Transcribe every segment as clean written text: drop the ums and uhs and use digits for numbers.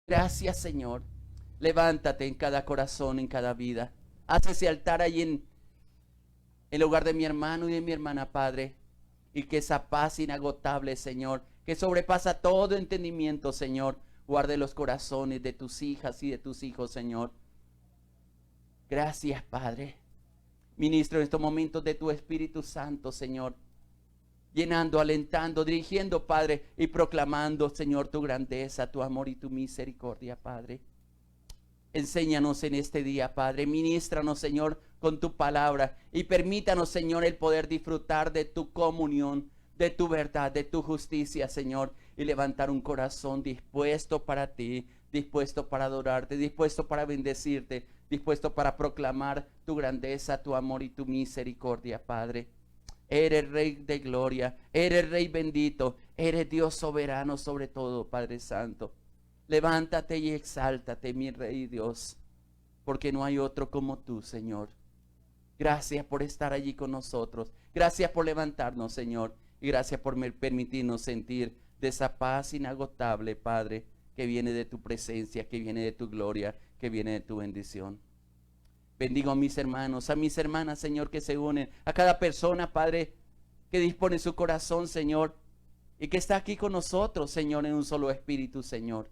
Gracias, Señor. Levántate en cada corazón, en cada vida. Haz ese altar ahí en el hogar de mi hermano y de mi hermana, Padre. Y que esa paz inagotable, Señor, que sobrepasa todo entendimiento, Señor, guarde los corazones de tus hijas y de tus hijos, Señor. Gracias, Padre. Ministro en estos momentos de tu Espíritu Santo, Señor. Llenando, alentando, dirigiendo, Padre, y proclamando, Señor, tu grandeza, tu amor y tu misericordia, Padre. Enséñanos en este día, Padre. Ministranos, Señor, con tu palabra. Y permítanos, Señor, el poder disfrutar de tu comunión, de tu verdad, de tu justicia, Señor. Y levantar un corazón dispuesto para ti, dispuesto para adorarte, dispuesto para bendecirte, dispuesto para proclamar tu grandeza, tu amor y tu misericordia, Padre. Eres Rey de gloria, eres Rey bendito, eres Dios soberano sobre todo, Padre Santo. Levántate y exáltate, mi Rey Dios, porque no hay otro como tú, Señor. Gracias por estar allí con nosotros. Gracias por levantarnos, Señor. Y gracias por permitirnos sentir de esa paz inagotable, Padre, que viene de tu presencia, que viene de tu gloria, que viene de tu bendición. Bendigo a mis hermanos, a mis hermanas, Señor, que se unen, a cada persona, Padre, que dispone su corazón, Señor, y que está aquí con nosotros, Señor, en un solo espíritu, Señor.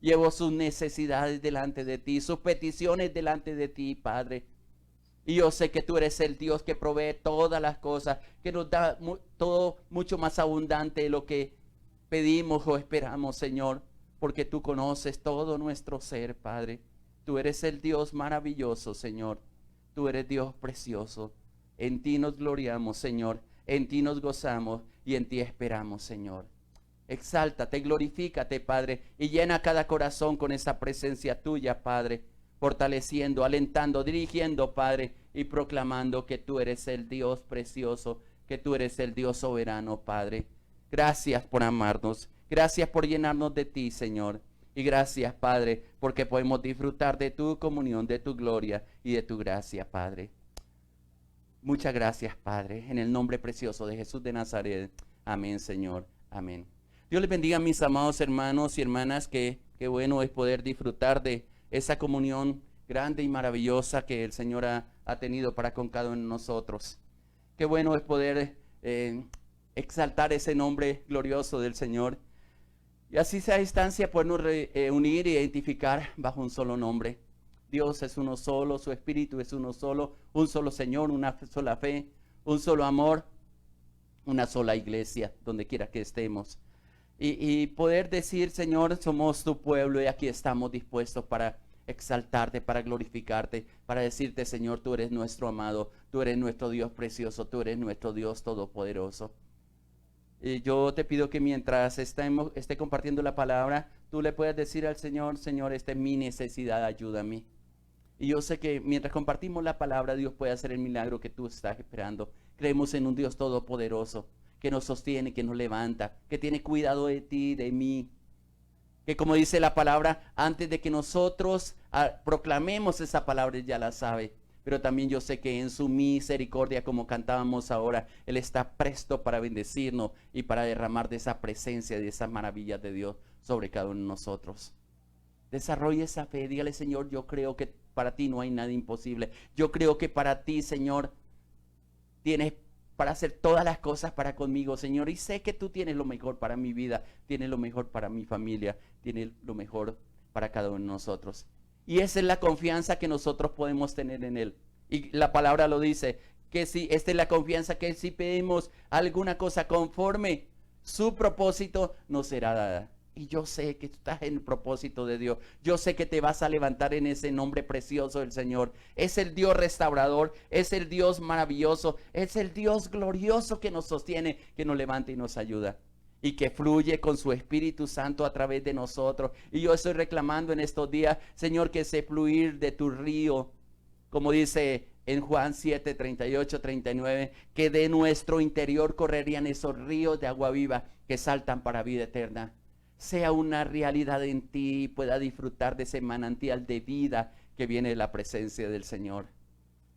Llevo sus necesidades delante de ti, sus peticiones delante de ti, Padre. Y yo sé que tú eres el Dios que provee todas las cosas, que nos da todo mucho más abundante de lo que pedimos o esperamos, Señor, porque tú conoces todo nuestro ser, Padre. Tú eres el Dios maravilloso, Señor. Tú eres Dios precioso. En ti nos gloriamos, Señor. En ti nos gozamos y en ti esperamos, Señor. Exáltate, glorifícate, Padre, y llena cada corazón con esa presencia tuya, Padre, fortaleciendo, alentando, dirigiendo, Padre, y proclamando que tú eres el Dios precioso, que tú eres el Dios soberano, Padre. Gracias por amarnos, gracias por llenarnos de ti, Señor. Y gracias, Padre, porque podemos disfrutar de tu comunión, de tu gloria y de tu gracia, Padre. Muchas gracias, Padre, en el nombre precioso de Jesús de Nazaret. Amén, Señor. Amén. Dios les bendiga a mis amados hermanos y hermanas, que bueno es poder disfrutar de esa comunión grande y maravillosa que el Señor ha tenido para con cada uno de nosotros. Qué bueno es poder exaltar ese nombre glorioso del Señor. Y así sea a distancia podernos unir e identificar bajo un solo nombre. Dios es uno solo, su Espíritu es uno solo, un solo Señor, una sola fe, un solo amor, una sola iglesia, donde quiera que estemos. Y poder decir, Señor, somos tu pueblo y aquí estamos dispuestos para exaltarte, para glorificarte, para decirte, Señor, tú eres nuestro amado, tú eres nuestro Dios precioso, tú eres nuestro Dios todopoderoso. Y yo te pido que mientras esté compartiendo la palabra, tú le puedas decir al Señor, Señor, esta es mi necesidad, ayúdame. Y yo sé que mientras compartimos la palabra, Dios puede hacer el milagro que tú estás esperando. Creemos en un Dios todopoderoso, que nos sostiene, que nos levanta, que tiene cuidado de ti, de mí. Que como dice la palabra, antes de que nosotros proclamemos esa palabra, Él ya la sabe. Pero también yo sé que en su misericordia, como cantábamos ahora, Él está presto para bendecirnos y para derramar de esa presencia, de esas maravillas de Dios sobre cada uno de nosotros. Desarrolle esa fe, dígale, Señor, yo creo que para ti no hay nada imposible. Yo creo que para ti, Señor, tienes para hacer todas las cosas para conmigo, Señor. Y sé que tú tienes lo mejor para mi vida, tienes lo mejor para mi familia, tienes lo mejor para cada uno de nosotros. Y esa es la confianza que nosotros podemos tener en Él. Y la palabra lo dice, que si esta es la confianza que si pedimos alguna cosa conforme su propósito, nos será dada. Y yo sé que tú estás en el propósito de Dios. Yo sé que te vas a levantar en ese nombre precioso del Señor. Es el Dios restaurador, es el Dios maravilloso, es el Dios glorioso que nos sostiene, que nos levanta y nos ayuda. Y que fluye con su Espíritu Santo a través de nosotros. Y yo estoy reclamando en estos días, Señor, que ese fluir de tu río, como dice en Juan 7, 38, 39, que de nuestro interior correrían esos ríos de agua viva que saltan para vida eterna, sea una realidad en ti y pueda disfrutar de ese manantial de vida que viene de la presencia del Señor.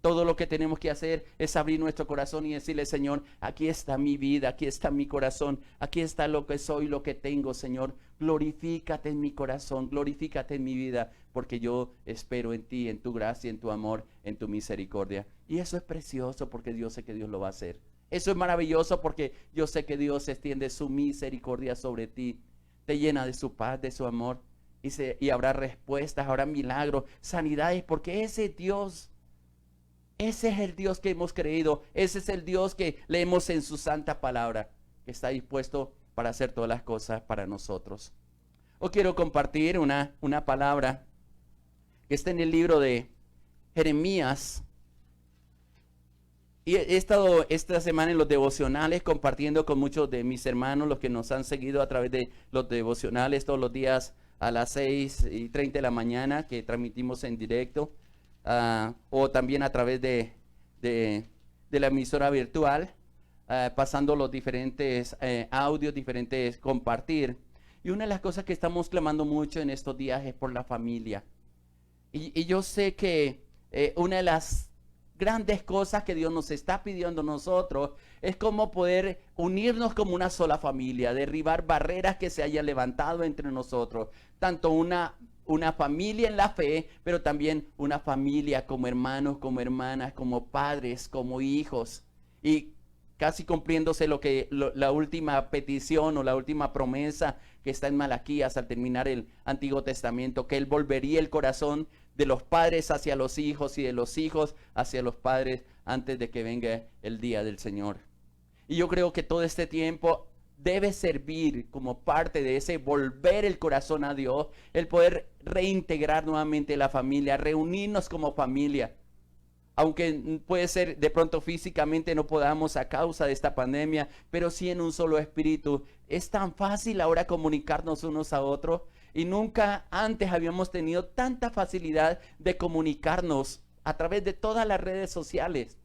Todo lo que tenemos que hacer es abrir nuestro corazón y decirle, Señor, aquí está mi vida, aquí está mi corazón, aquí está lo que soy, lo que tengo, Señor. Glorifícate en mi corazón, glorifícate en mi vida, porque yo espero en ti, en tu gracia, en tu amor, en tu misericordia. Y eso es precioso porque yo sé que Dios lo va a hacer. Eso es maravilloso porque yo sé que Dios extiende su misericordia sobre ti, te llena de su paz, de su amor, y habrá respuestas, habrá milagros, sanidades, porque ese es el Dios que hemos creído. Ese es el Dios que leemos en su santa palabra, que está dispuesto para hacer todas las cosas para nosotros. Hoy quiero compartir una palabra que está en el libro de Jeremías. Y he estado esta semana en los devocionales compartiendo con muchos de mis hermanos, los que nos han seguido a través de los devocionales todos los días a las 6:30 de la mañana, que transmitimos en directo. O también a través de la emisora virtual, pasando los diferentes audios, diferentes compartir. Y una de las cosas que estamos clamando mucho en estos días es por la familia. Y yo sé que una de las grandes cosas que Dios nos está pidiendo a nosotros es cómo poder unirnos como una sola familia, derribar barreras que se hayan levantado entre nosotros, tanto una familia en la fe, pero también una familia como hermanos, como hermanas, como padres, como hijos. Y casi cumpliéndose la última petición o la última promesa que está en Malaquías al terminar el Antiguo Testamento, que Él volvería el corazón de los padres hacia los hijos y de los hijos hacia los padres antes de que venga el día del Señor. Y yo creo que todo este tiempo debe servir como parte de ese volver el corazón a Dios, el poder reintegrar nuevamente la familia, reunirnos como familia. Aunque puede ser de pronto físicamente no podamos a causa de esta pandemia, pero sí en un solo espíritu. Es tan fácil ahora comunicarnos unos a otros y nunca antes habíamos tenido tanta facilidad de comunicarnos a través de todas las redes sociales,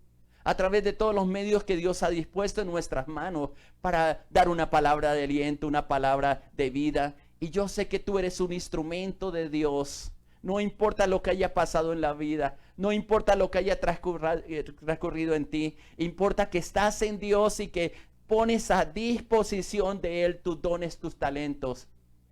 a través de todos los medios que Dios ha dispuesto en nuestras manos para dar una palabra de aliento, una palabra de vida. Y yo sé que tú eres un instrumento de Dios. No importa lo que haya pasado en la vida, no importa lo que haya transcurrido en ti, importa que estás en Dios y que pones a disposición de Él tus dones, tus talentos.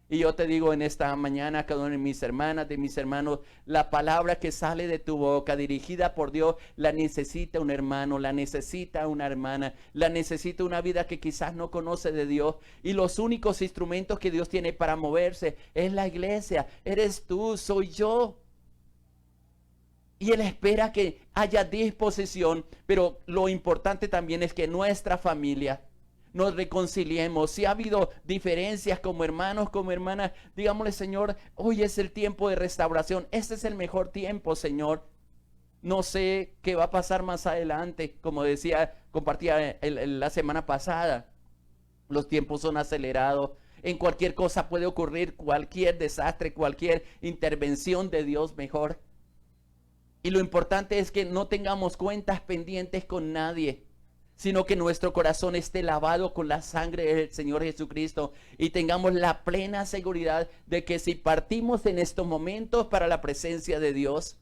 Y yo te digo en esta mañana, cada una de mis hermanas, de mis hermanos, la palabra que sale de tu boca, dirigida por Dios, la necesita un hermano, la necesita una hermana, la necesita una vida que quizás no conoce de Dios. Y los únicos instrumentos que Dios tiene para moverse es la iglesia, eres tú, soy yo. Y Él espera que haya disposición, pero lo importante también es que nuestra familia nos reconciliemos. Si ha habido diferencias como hermanos, como hermanas, digámosle, Señor, hoy es el tiempo de restauración. Este es el mejor tiempo, Señor. No sé qué va a pasar más adelante. Como decía, compartía la semana pasada, los tiempos son acelerados. En cualquier cosa puede ocurrir, cualquier desastre, cualquier intervención de Dios mejor. Y lo importante es que no tengamos cuentas pendientes con nadie, sino que nuestro corazón esté lavado con la sangre del Señor Jesucristo y tengamos la plena seguridad de que si partimos en estos momentos para la presencia de Dios,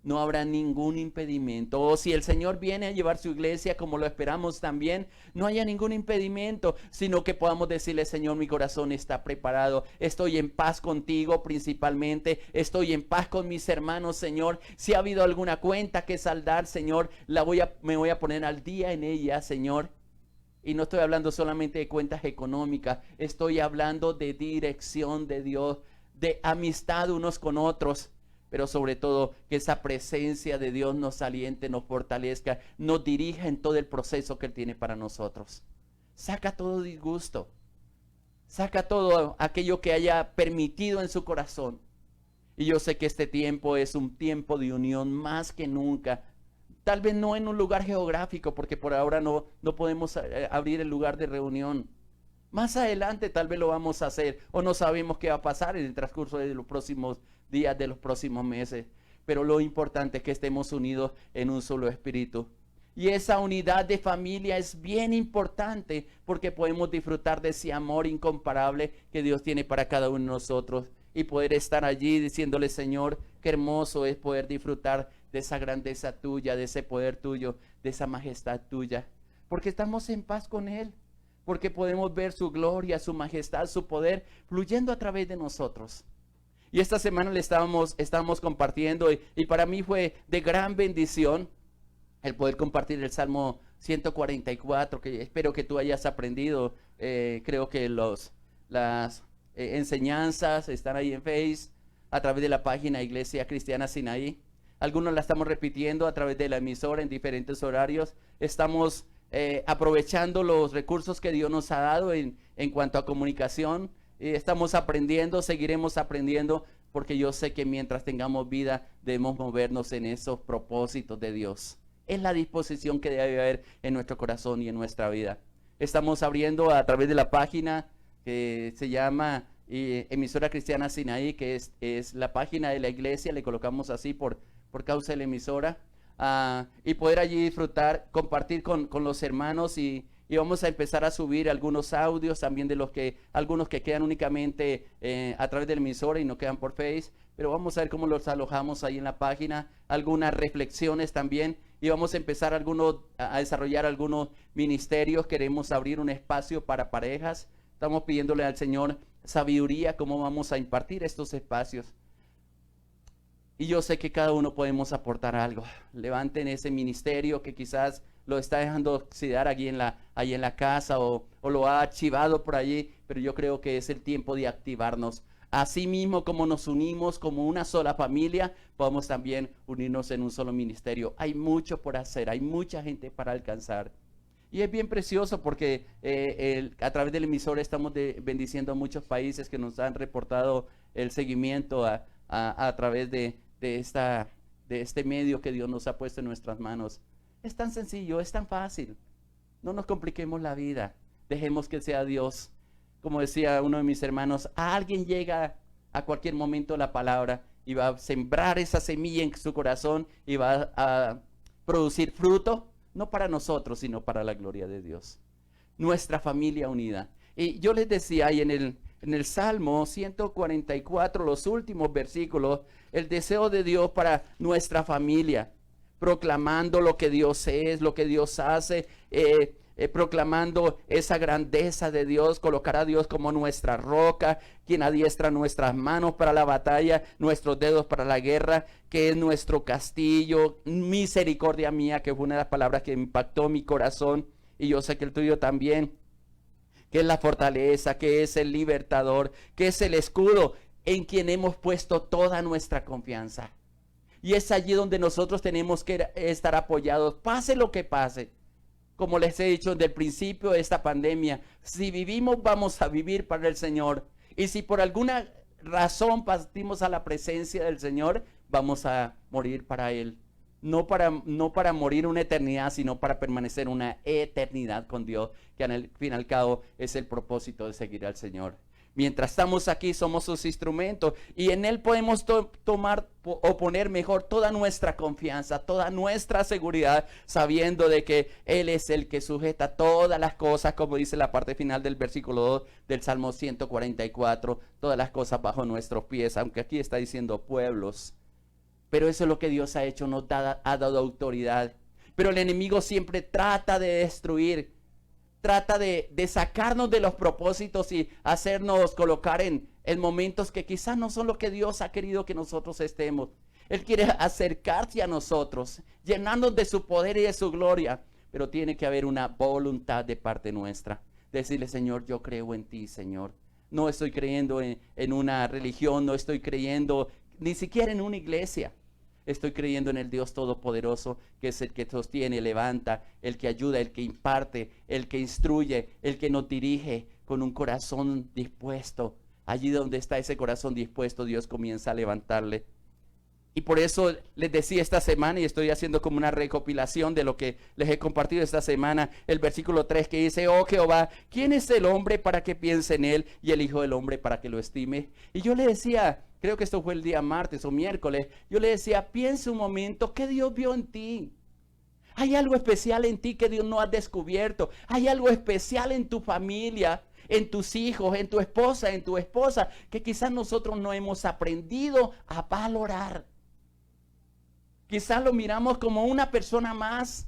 no habrá ningún impedimento. O si el Señor viene a llevar su iglesia como lo esperamos también, no haya ningún impedimento, sino que podamos decirle, Señor, mi corazón está preparado. Estoy en paz contigo principalmente. Estoy en paz con mis hermanos, Señor. Si ha habido alguna cuenta que saldar, Señor, me voy a poner al día en ella, Señor. Y no estoy hablando solamente de cuentas económicas. Estoy hablando de dirección de Dios, de amistad unos con otros. Pero sobre todo que esa presencia de Dios nos aliente, nos fortalezca, nos dirija en todo el proceso que Él tiene para nosotros. Saca todo disgusto, saca todo aquello que haya permitido en su corazón. Y yo sé que este tiempo es un tiempo de unión más que nunca. Tal vez no en un lugar geográfico, porque por ahora no podemos abrir el lugar de reunión. Más adelante tal vez lo vamos a hacer, o no sabemos qué va a pasar en el transcurso de los próximos días, de los próximos meses. Pero lo importante es que estemos unidos en un solo espíritu. Y esa unidad de familia es bien importante porque podemos disfrutar de ese amor incomparable que Dios tiene para cada uno de nosotros. Y poder estar allí diciéndole, Señor, qué hermoso es poder disfrutar de esa grandeza tuya, de ese poder tuyo, de esa majestad tuya. Porque estamos en paz con Él. Porque podemos ver su gloria, su majestad, su poder fluyendo a través de nosotros. Y esta semana le estábamos compartiendo y para mí fue de gran bendición el poder compartir el Salmo 144, que espero que tú hayas aprendido. Creo que las enseñanzas están ahí en Face, a través de la página Iglesia Cristiana Sinaí. Algunos la estamos repitiendo a través de la emisora en diferentes horarios. Estamos aprovechando los recursos que Dios nos ha dado en cuanto a comunicación. Estamos aprendiendo, seguiremos aprendiendo, porque yo sé que mientras tengamos vida debemos movernos en esos propósitos de Dios. Es la disposición que debe haber en nuestro corazón y en nuestra vida. Estamos abriendo a través de la página que se llama Emisora Cristiana Sinaí, que es la página de la iglesia, le colocamos así por causa de la emisora, y poder allí disfrutar, compartir con los hermanos y vamos a empezar a subir algunos audios también de algunos que quedan únicamente a través de la emisora y no quedan por Face, pero vamos a ver cómo los alojamos ahí en la página, algunas reflexiones también, y vamos a empezar a desarrollar algunos ministerios. Queremos abrir un espacio para parejas. Estamos pidiéndole al Señor sabiduría cómo vamos a impartir estos espacios. Y yo sé que cada uno podemos aportar algo. Levanten ese ministerio que quizás lo está dejando oxidar allí en la casa o lo ha archivado por allí, pero yo creo que es el tiempo de activarnos. Así mismo como nos unimos como una sola familia, podemos también unirnos en un solo ministerio. Hay mucho por hacer, hay mucha gente para alcanzar. Y es bien precioso porque a través del emisor estamos bendiciendo a muchos países que nos han reportado el seguimiento a través de este medio que Dios nos ha puesto en nuestras manos. Es tan sencillo, es tan fácil. No nos compliquemos la vida. Dejemos que sea Dios. Como decía uno de mis hermanos, a alguien llega a cualquier momento la palabra y va a sembrar esa semilla en su corazón y va a producir fruto, no para nosotros, sino para la gloria de Dios. Nuestra familia unida. Y yo les decía ahí en el Salmo 144, los últimos versículos, el deseo de Dios para nuestra familia, proclamando lo que Dios es, lo que Dios hace, proclamando esa grandeza de Dios, colocar a Dios como nuestra roca, quien adiestra nuestras manos para la batalla, nuestros dedos para la guerra, que es nuestro castillo, misericordia mía, que fue una de las palabras que impactó mi corazón, y yo sé que el tuyo también, que es la fortaleza, que es el libertador, que es el escudo en quien hemos puesto toda nuestra confianza. Y es allí donde nosotros tenemos que estar apoyados, pase lo que pase. Como les he dicho desde el principio de esta pandemia, si vivimos, vamos a vivir para el Señor. Y si por alguna razón partimos a la presencia del Señor, vamos a morir para Él. No para morir una eternidad, sino para permanecer una eternidad con Dios, que al fin y al cabo es el propósito de seguir al Señor. Mientras estamos aquí somos sus instrumentos y en Él podemos tomar o poner mejor toda nuestra confianza, toda nuestra seguridad, sabiendo de que Él es el que sujeta todas las cosas, como dice la parte final del versículo 2 del Salmo 144, todas las cosas bajo nuestros pies, aunque aquí está diciendo pueblos. Pero eso es lo que Dios ha hecho, nos ha dado autoridad. Pero el enemigo siempre trata de destruir, trata de sacarnos de los propósitos y hacernos colocar en momentos que quizás no son lo que Dios ha querido que nosotros estemos. Él quiere acercarse a nosotros, llenarnos de su poder y de su gloria, pero tiene que haber una voluntad de parte nuestra. Decirle, Señor, yo creo en ti, Señor. No estoy creyendo en una religión, no estoy creyendo ni siquiera en una iglesia. Estoy creyendo en el Dios Todopoderoso, que es el que sostiene, levanta, el que ayuda, el que imparte, el que instruye, el que nos dirige con un corazón dispuesto. Allí donde está ese corazón dispuesto, Dios comienza a levantarle. Y por eso les decía esta semana, y estoy haciendo como una recopilación de lo que les he compartido esta semana, el versículo 3 que dice, oh Jehová, ¿quién es el hombre para que piense en él y el hijo del hombre para que lo estime? Y yo le decía, creo que esto fue el día martes o miércoles, yo le decía, piensa un momento, ¿qué Dios vio en ti? Hay algo especial en ti que Dios no ha descubierto. Hay algo especial en tu familia, en tus hijos, en tu esposa, que quizás nosotros no hemos aprendido a valorar. Quizás lo miramos como una persona más.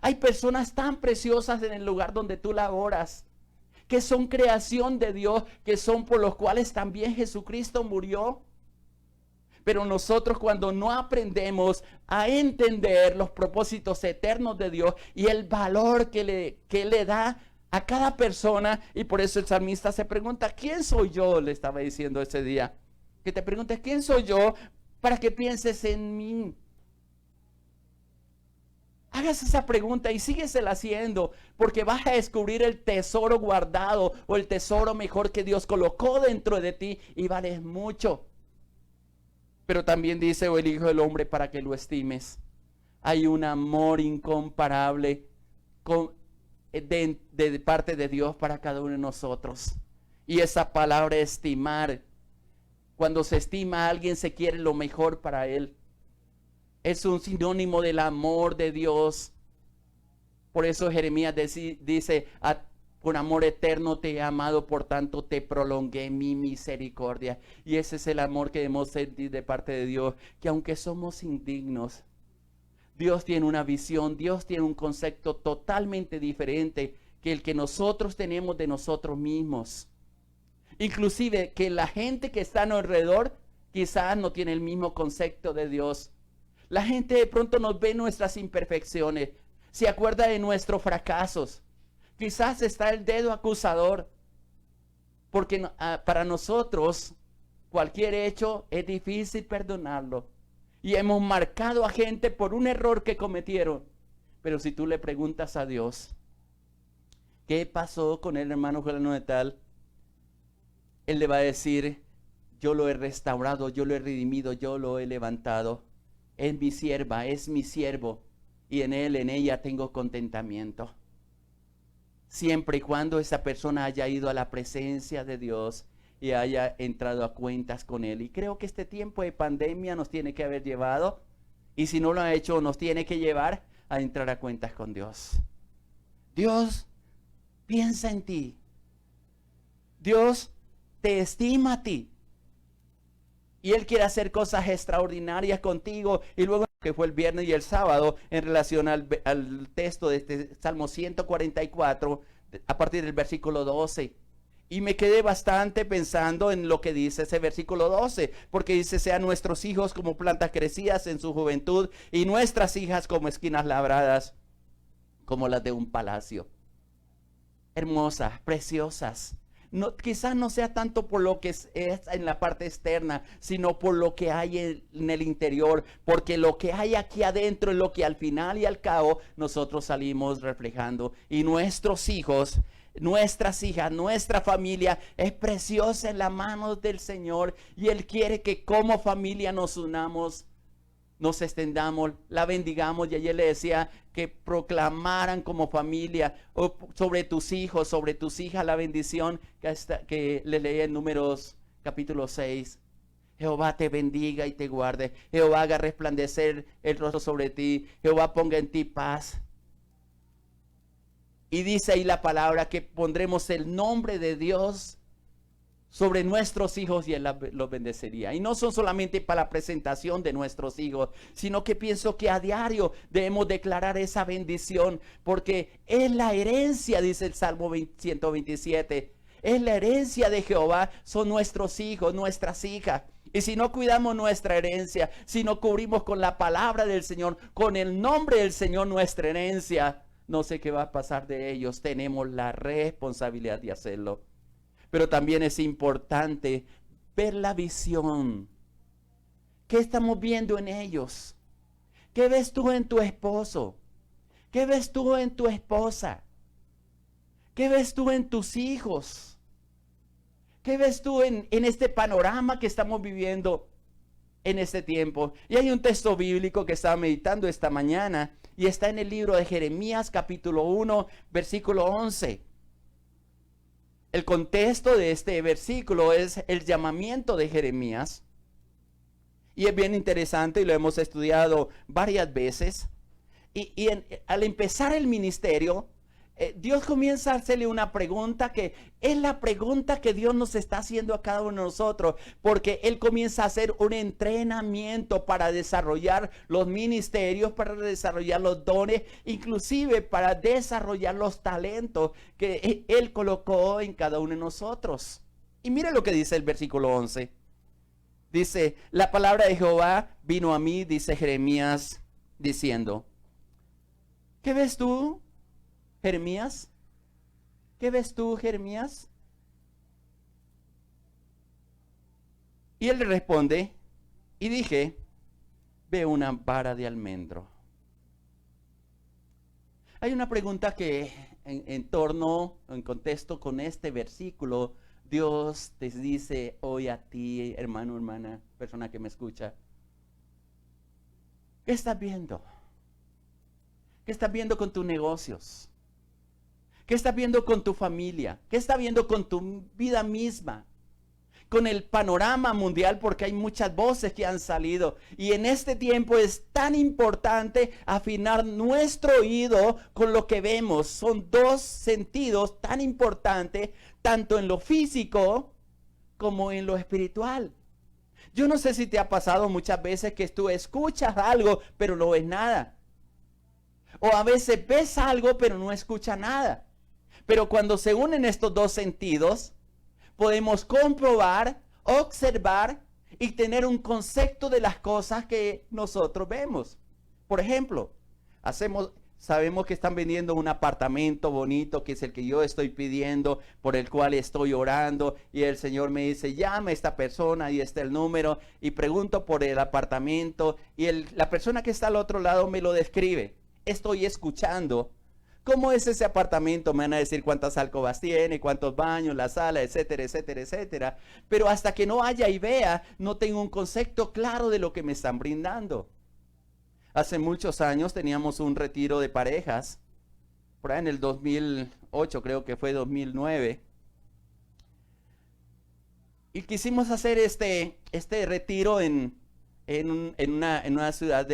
Hay personas tan preciosas en el lugar donde tú laboras, que son creación de Dios, que son por los cuales también Jesucristo murió. Pero nosotros, cuando no aprendemos a entender los propósitos eternos de Dios y el valor que le da a cada persona, y por eso el salmista se pregunta, ¿quién soy yo? Le estaba diciendo ese día, que te preguntes, ¿quién soy yo para que pienses en mí? Hagas esa pregunta y síguesela haciendo, porque vas a descubrir el tesoro guardado o el tesoro mejor que Dios colocó dentro de ti y vales mucho. Pero también dice, o el Hijo del Hombre, para que lo estimes. Hay un amor incomparable de parte de Dios para cada uno de nosotros. Y esa palabra estimar, cuando se estima a alguien, se quiere lo mejor para él. Es un sinónimo del amor de Dios. Por eso Jeremías dice, con amor eterno te he amado, por tanto te prolongué mi misericordia. Y ese es el amor que debemos sentir de parte de Dios, que aunque somos indignos, Dios tiene una visión, Dios tiene un concepto totalmente diferente que el que nosotros tenemos de nosotros mismos. Inclusive que la gente que está a nuestro alrededor quizás no tiene el mismo concepto de Dios. La gente de pronto nos ve nuestras imperfecciones, se acuerda de nuestros fracasos. Quizás está el dedo acusador, porque para nosotros cualquier hecho es difícil perdonarlo. Y hemos marcado a gente por un error que cometieron. Pero si tú le preguntas a Dios, ¿qué pasó con el hermano fulano de tal? Él le va a decir, yo lo he restaurado, yo lo he redimido, yo lo he levantado. Es mi sierva, es mi siervo, y en él, en ella tengo contentamiento. Siempre y cuando esa persona haya ido a la presencia de Dios y haya entrado a cuentas con Él. Y creo que este tiempo de pandemia nos tiene que haber llevado, y si no lo ha hecho, nos tiene que llevar a entrar a cuentas con Dios. Dios piensa en ti. Dios te estima a ti. Y Él quiere hacer cosas extraordinarias contigo. Y luego, que fue el viernes y el sábado, en relación al texto de este Salmo 144, a partir del versículo 12. Y me quedé bastante pensando en lo que dice ese versículo 12, porque dice, sean nuestros hijos como plantas crecidas en su juventud, y nuestras hijas como esquinas labradas, como las de un palacio. Hermosas, preciosas. No, quizás no sea tanto por lo que es en la parte externa, sino por lo que hay en el interior, porque lo que hay aquí adentro es lo que al final y al cabo nosotros salimos reflejando. Y nuestros hijos, nuestras hijas, nuestra familia es preciosa en las manos del Señor, y Él quiere que como familia nos unamos, nos extendamos, la bendigamos. Y ayer le decía que proclamaran como familia sobre tus hijos, sobre tus hijas, la bendición que le leí en Números capítulo 6. Jehová te bendiga y te guarde. Jehová haga resplandecer el rostro sobre ti. Jehová ponga en ti paz. Y dice ahí la palabra que pondremos el nombre de Dios sobre nuestros hijos y Él los bendeciría. Y no son solamente para la presentación de nuestros hijos, sino que pienso que a diario debemos declarar esa bendición, porque es la herencia, dice el Salmo 127, es la herencia de Jehová, son nuestros hijos, nuestras hijas. Y si no cuidamos nuestra herencia, si no cubrimos con la palabra del Señor, con el nombre del Señor nuestra herencia, no sé qué va a pasar de ellos. Tenemos la responsabilidad de hacerlo. Pero también es importante ver la visión. ¿Qué estamos viendo en ellos? ¿Qué ves tú en tu esposo? ¿Qué ves tú en tu esposa? ¿Qué ves tú en tus hijos? ¿Qué ves tú en este panorama que estamos viviendo en este tiempo? Y hay un texto bíblico que estaba meditando esta mañana, y está en el libro de Jeremías capítulo 1, versículo 11. El contexto de este versículo es el llamamiento de Jeremías, y es bien interesante y lo hemos estudiado varias veces. Al empezar el ministerio, Dios comienza a hacerle una pregunta que es la pregunta que Dios nos está haciendo a cada uno de nosotros, porque Él comienza a hacer un entrenamiento para desarrollar los ministerios, para desarrollar los dones, inclusive para desarrollar los talentos que Él colocó en cada uno de nosotros. Y mire lo que dice el versículo 11. Dice, la palabra de Jehová vino a mí, dice Jeremías, diciendo, ¿qué ves tú, Jeremías? ¿Qué ves tú, Jeremías? Y él le responde, y dije, veo una vara de almendro. Hay una pregunta que en torno, en contexto con este versículo, Dios te dice hoy a ti, hermano, hermana, persona que me escucha, ¿qué estás viendo? ¿Qué estás viendo con tus negocios? ¿Qué estás viendo con tu familia? ¿Qué estás viendo con tu vida misma? Con el panorama mundial, porque hay muchas voces que han salido. Y en este tiempo es tan importante afinar nuestro oído con lo que vemos. Son dos sentidos tan importantes, tanto en lo físico como en lo espiritual. Yo no sé si te ha pasado muchas veces que tú escuchas algo, pero no ves nada. O a veces ves algo, pero no escuchas nada. Pero cuando se unen estos dos sentidos, podemos comprobar, observar y tener un concepto de las cosas que nosotros vemos. Por ejemplo, sabemos que están vendiendo un apartamento bonito, que es el que yo estoy pidiendo, por el cual estoy orando, y el Señor me dice, llama a esta persona, y está el número, y pregunto por el apartamento, y la persona que está al otro lado me lo describe. Estoy escuchando. ¿Cómo es ese apartamento? Me van a decir cuántas alcobas tiene, cuántos baños, la sala, etcétera, etcétera, etcétera. Pero hasta que no haya y vea, no tengo un concepto claro de lo que me están brindando. Hace muchos años teníamos un retiro de parejas, por ahí en el 2008, creo que fue 2009. Y quisimos hacer este retiro en una ciudad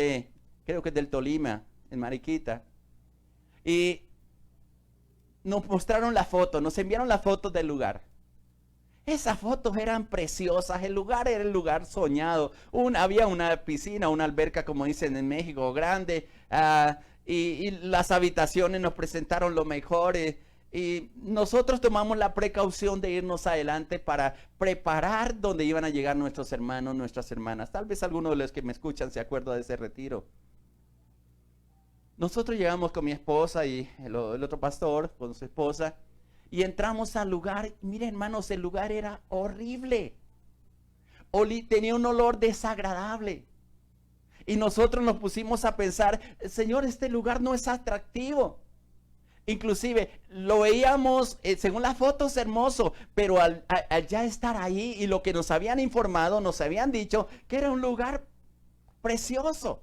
creo que es del Tolima, en Mariquita. Y nos mostraron la foto, nos enviaron las fotos del lugar. Esas fotos eran preciosas, el lugar era el lugar soñado. Había una piscina, una alberca, como dicen en México, grande. Y las habitaciones nos presentaron lo mejor. Y nosotros tomamos la precaución de irnos adelante para preparar donde iban a llegar nuestros hermanos, nuestras hermanas. Tal vez algunos de los que me escuchan se acuerdan de ese retiro. Nosotros llegamos con mi esposa y el otro pastor con su esposa y entramos al lugar. Miren, hermanos, el lugar era horrible. Tenía un olor desagradable. Y nosotros nos pusimos a pensar, Señor, este lugar no es atractivo. Inclusive lo veíamos, según las fotos, hermoso, pero al ya estar ahí y lo que nos habían informado, nos habían dicho que era un lugar precioso.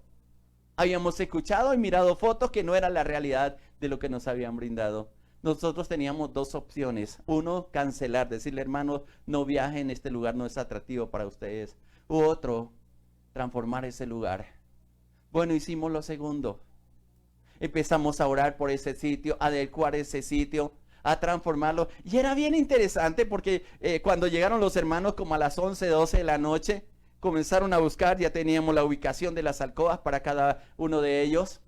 Habíamos escuchado y mirado fotos que no era la realidad de lo que nos habían brindado. Nosotros teníamos dos opciones. Uno, cancelar, decirle, hermanos, no viajen, este lugar no es atractivo para ustedes. U otro, transformar ese lugar. Bueno, hicimos lo segundo. Empezamos a orar por ese sitio, a adecuar ese sitio, a transformarlo. Y era bien interesante porque cuando llegaron los hermanos como a las 11, 12 de la noche, comenzaron a buscar, ya teníamos la ubicación de las alcobas para cada uno de ellos,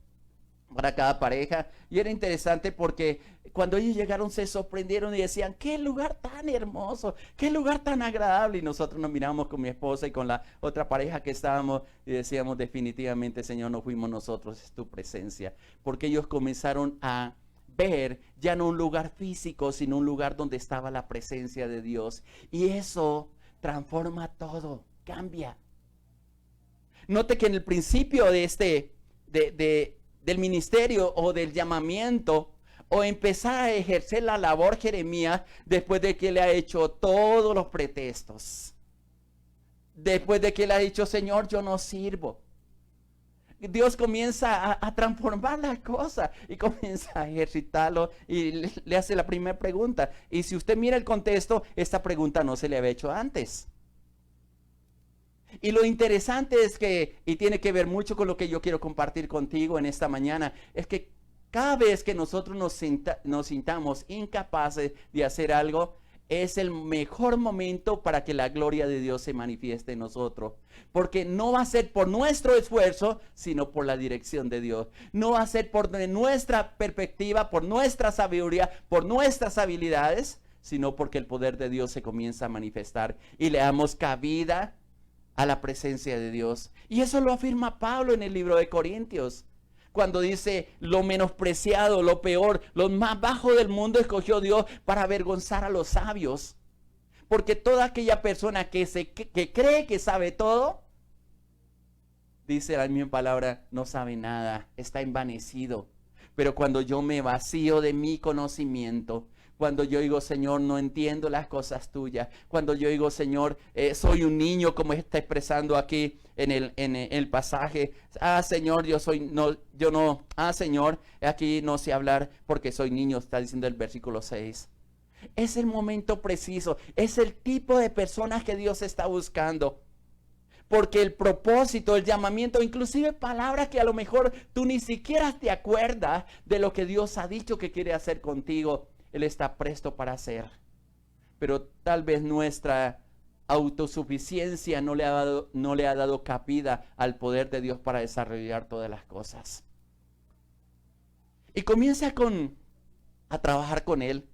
para cada pareja. Y era interesante porque cuando ellos llegaron se sorprendieron y decían, qué lugar tan hermoso, qué lugar tan agradable. Y nosotros nos miramos con mi esposa y con la otra pareja que estábamos y decíamos, definitivamente, Señor, no fuimos nosotros, es tu presencia. Porque ellos comenzaron a ver ya no un lugar físico, sino un lugar donde estaba la presencia de Dios. Y eso transforma todo. Cambia. Note que en el principio de del ministerio o del llamamiento o empezar a ejercer la labor Jeremías, después de que le ha hecho todos los pretextos, después de que le ha dicho, Señor, yo no sirvo, Dios comienza a transformar las cosas y comienza a ejercitarlo y le hace la primera pregunta. Y si usted mira el contexto, esta pregunta no se le había hecho antes. Y lo interesante es que, y tiene que ver mucho con lo que yo quiero compartir contigo en esta mañana, es que Cada vez que nosotros nos sintamos incapaces de hacer algo, es el mejor momento para que la gloria de Dios se manifieste en nosotros. Porque no va a ser por nuestro esfuerzo, sino por la dirección de Dios. No va a ser por nuestra perspectiva, por nuestra sabiduría, por nuestras habilidades, sino porque el poder de Dios se comienza a manifestar y le damos cabida a la presencia de Dios. Y eso lo afirma Pablo en el libro de Corintios, cuando dice: lo menospreciado, lo peor, lo más bajo del mundo escogió Dios para avergonzar a los sabios. Porque toda aquella persona que cree que sabe todo, dice la misma palabra, no sabe nada, está envanecido. Pero cuando yo me vacío de mi conocimiento, cuando yo digo: Señor, no entiendo las cosas tuyas. Cuando yo digo: Señor, soy un niño, como está expresando aquí en el pasaje. Señor, Señor, aquí no sé hablar porque soy niño, está diciendo el versículo 6. Es el momento preciso, es el tipo de personas que Dios está buscando. Porque el propósito, el llamamiento, inclusive palabras que a lo mejor tú ni siquiera te acuerdas de lo que Dios ha dicho que quiere hacer contigo, Él está presto para hacer. Pero tal vez nuestra autosuficiencia no le ha dado cabida al poder de Dios para desarrollar todas las cosas. Y comienza a trabajar con Él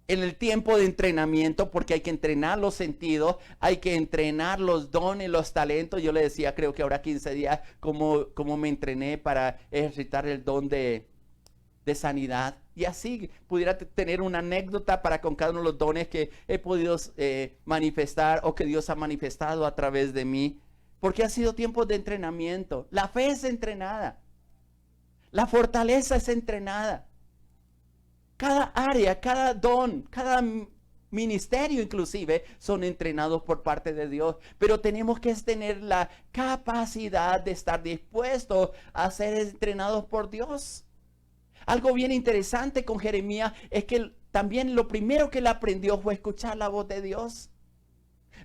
en el tiempo de entrenamiento, porque hay que entrenar los sentidos, hay que entrenar los dones, los talentos. Yo le decía, creo que ahora 15 días, cómo me entrené para ejercitar el don de sanidad. Y así pudiera tener una anécdota para con cada uno de los dones que he podido manifestar o que Dios ha manifestado a través de mí. Porque ha sido tiempo de entrenamiento. La fe es entrenada. La fortaleza es entrenada. Cada área, cada don, cada ministerio inclusive son entrenados por parte de Dios. Pero tenemos que tener la capacidad de estar dispuestos a ser entrenados por Dios. Algo bien interesante con Jeremías es que también lo primero que él aprendió fue escuchar la voz de Dios.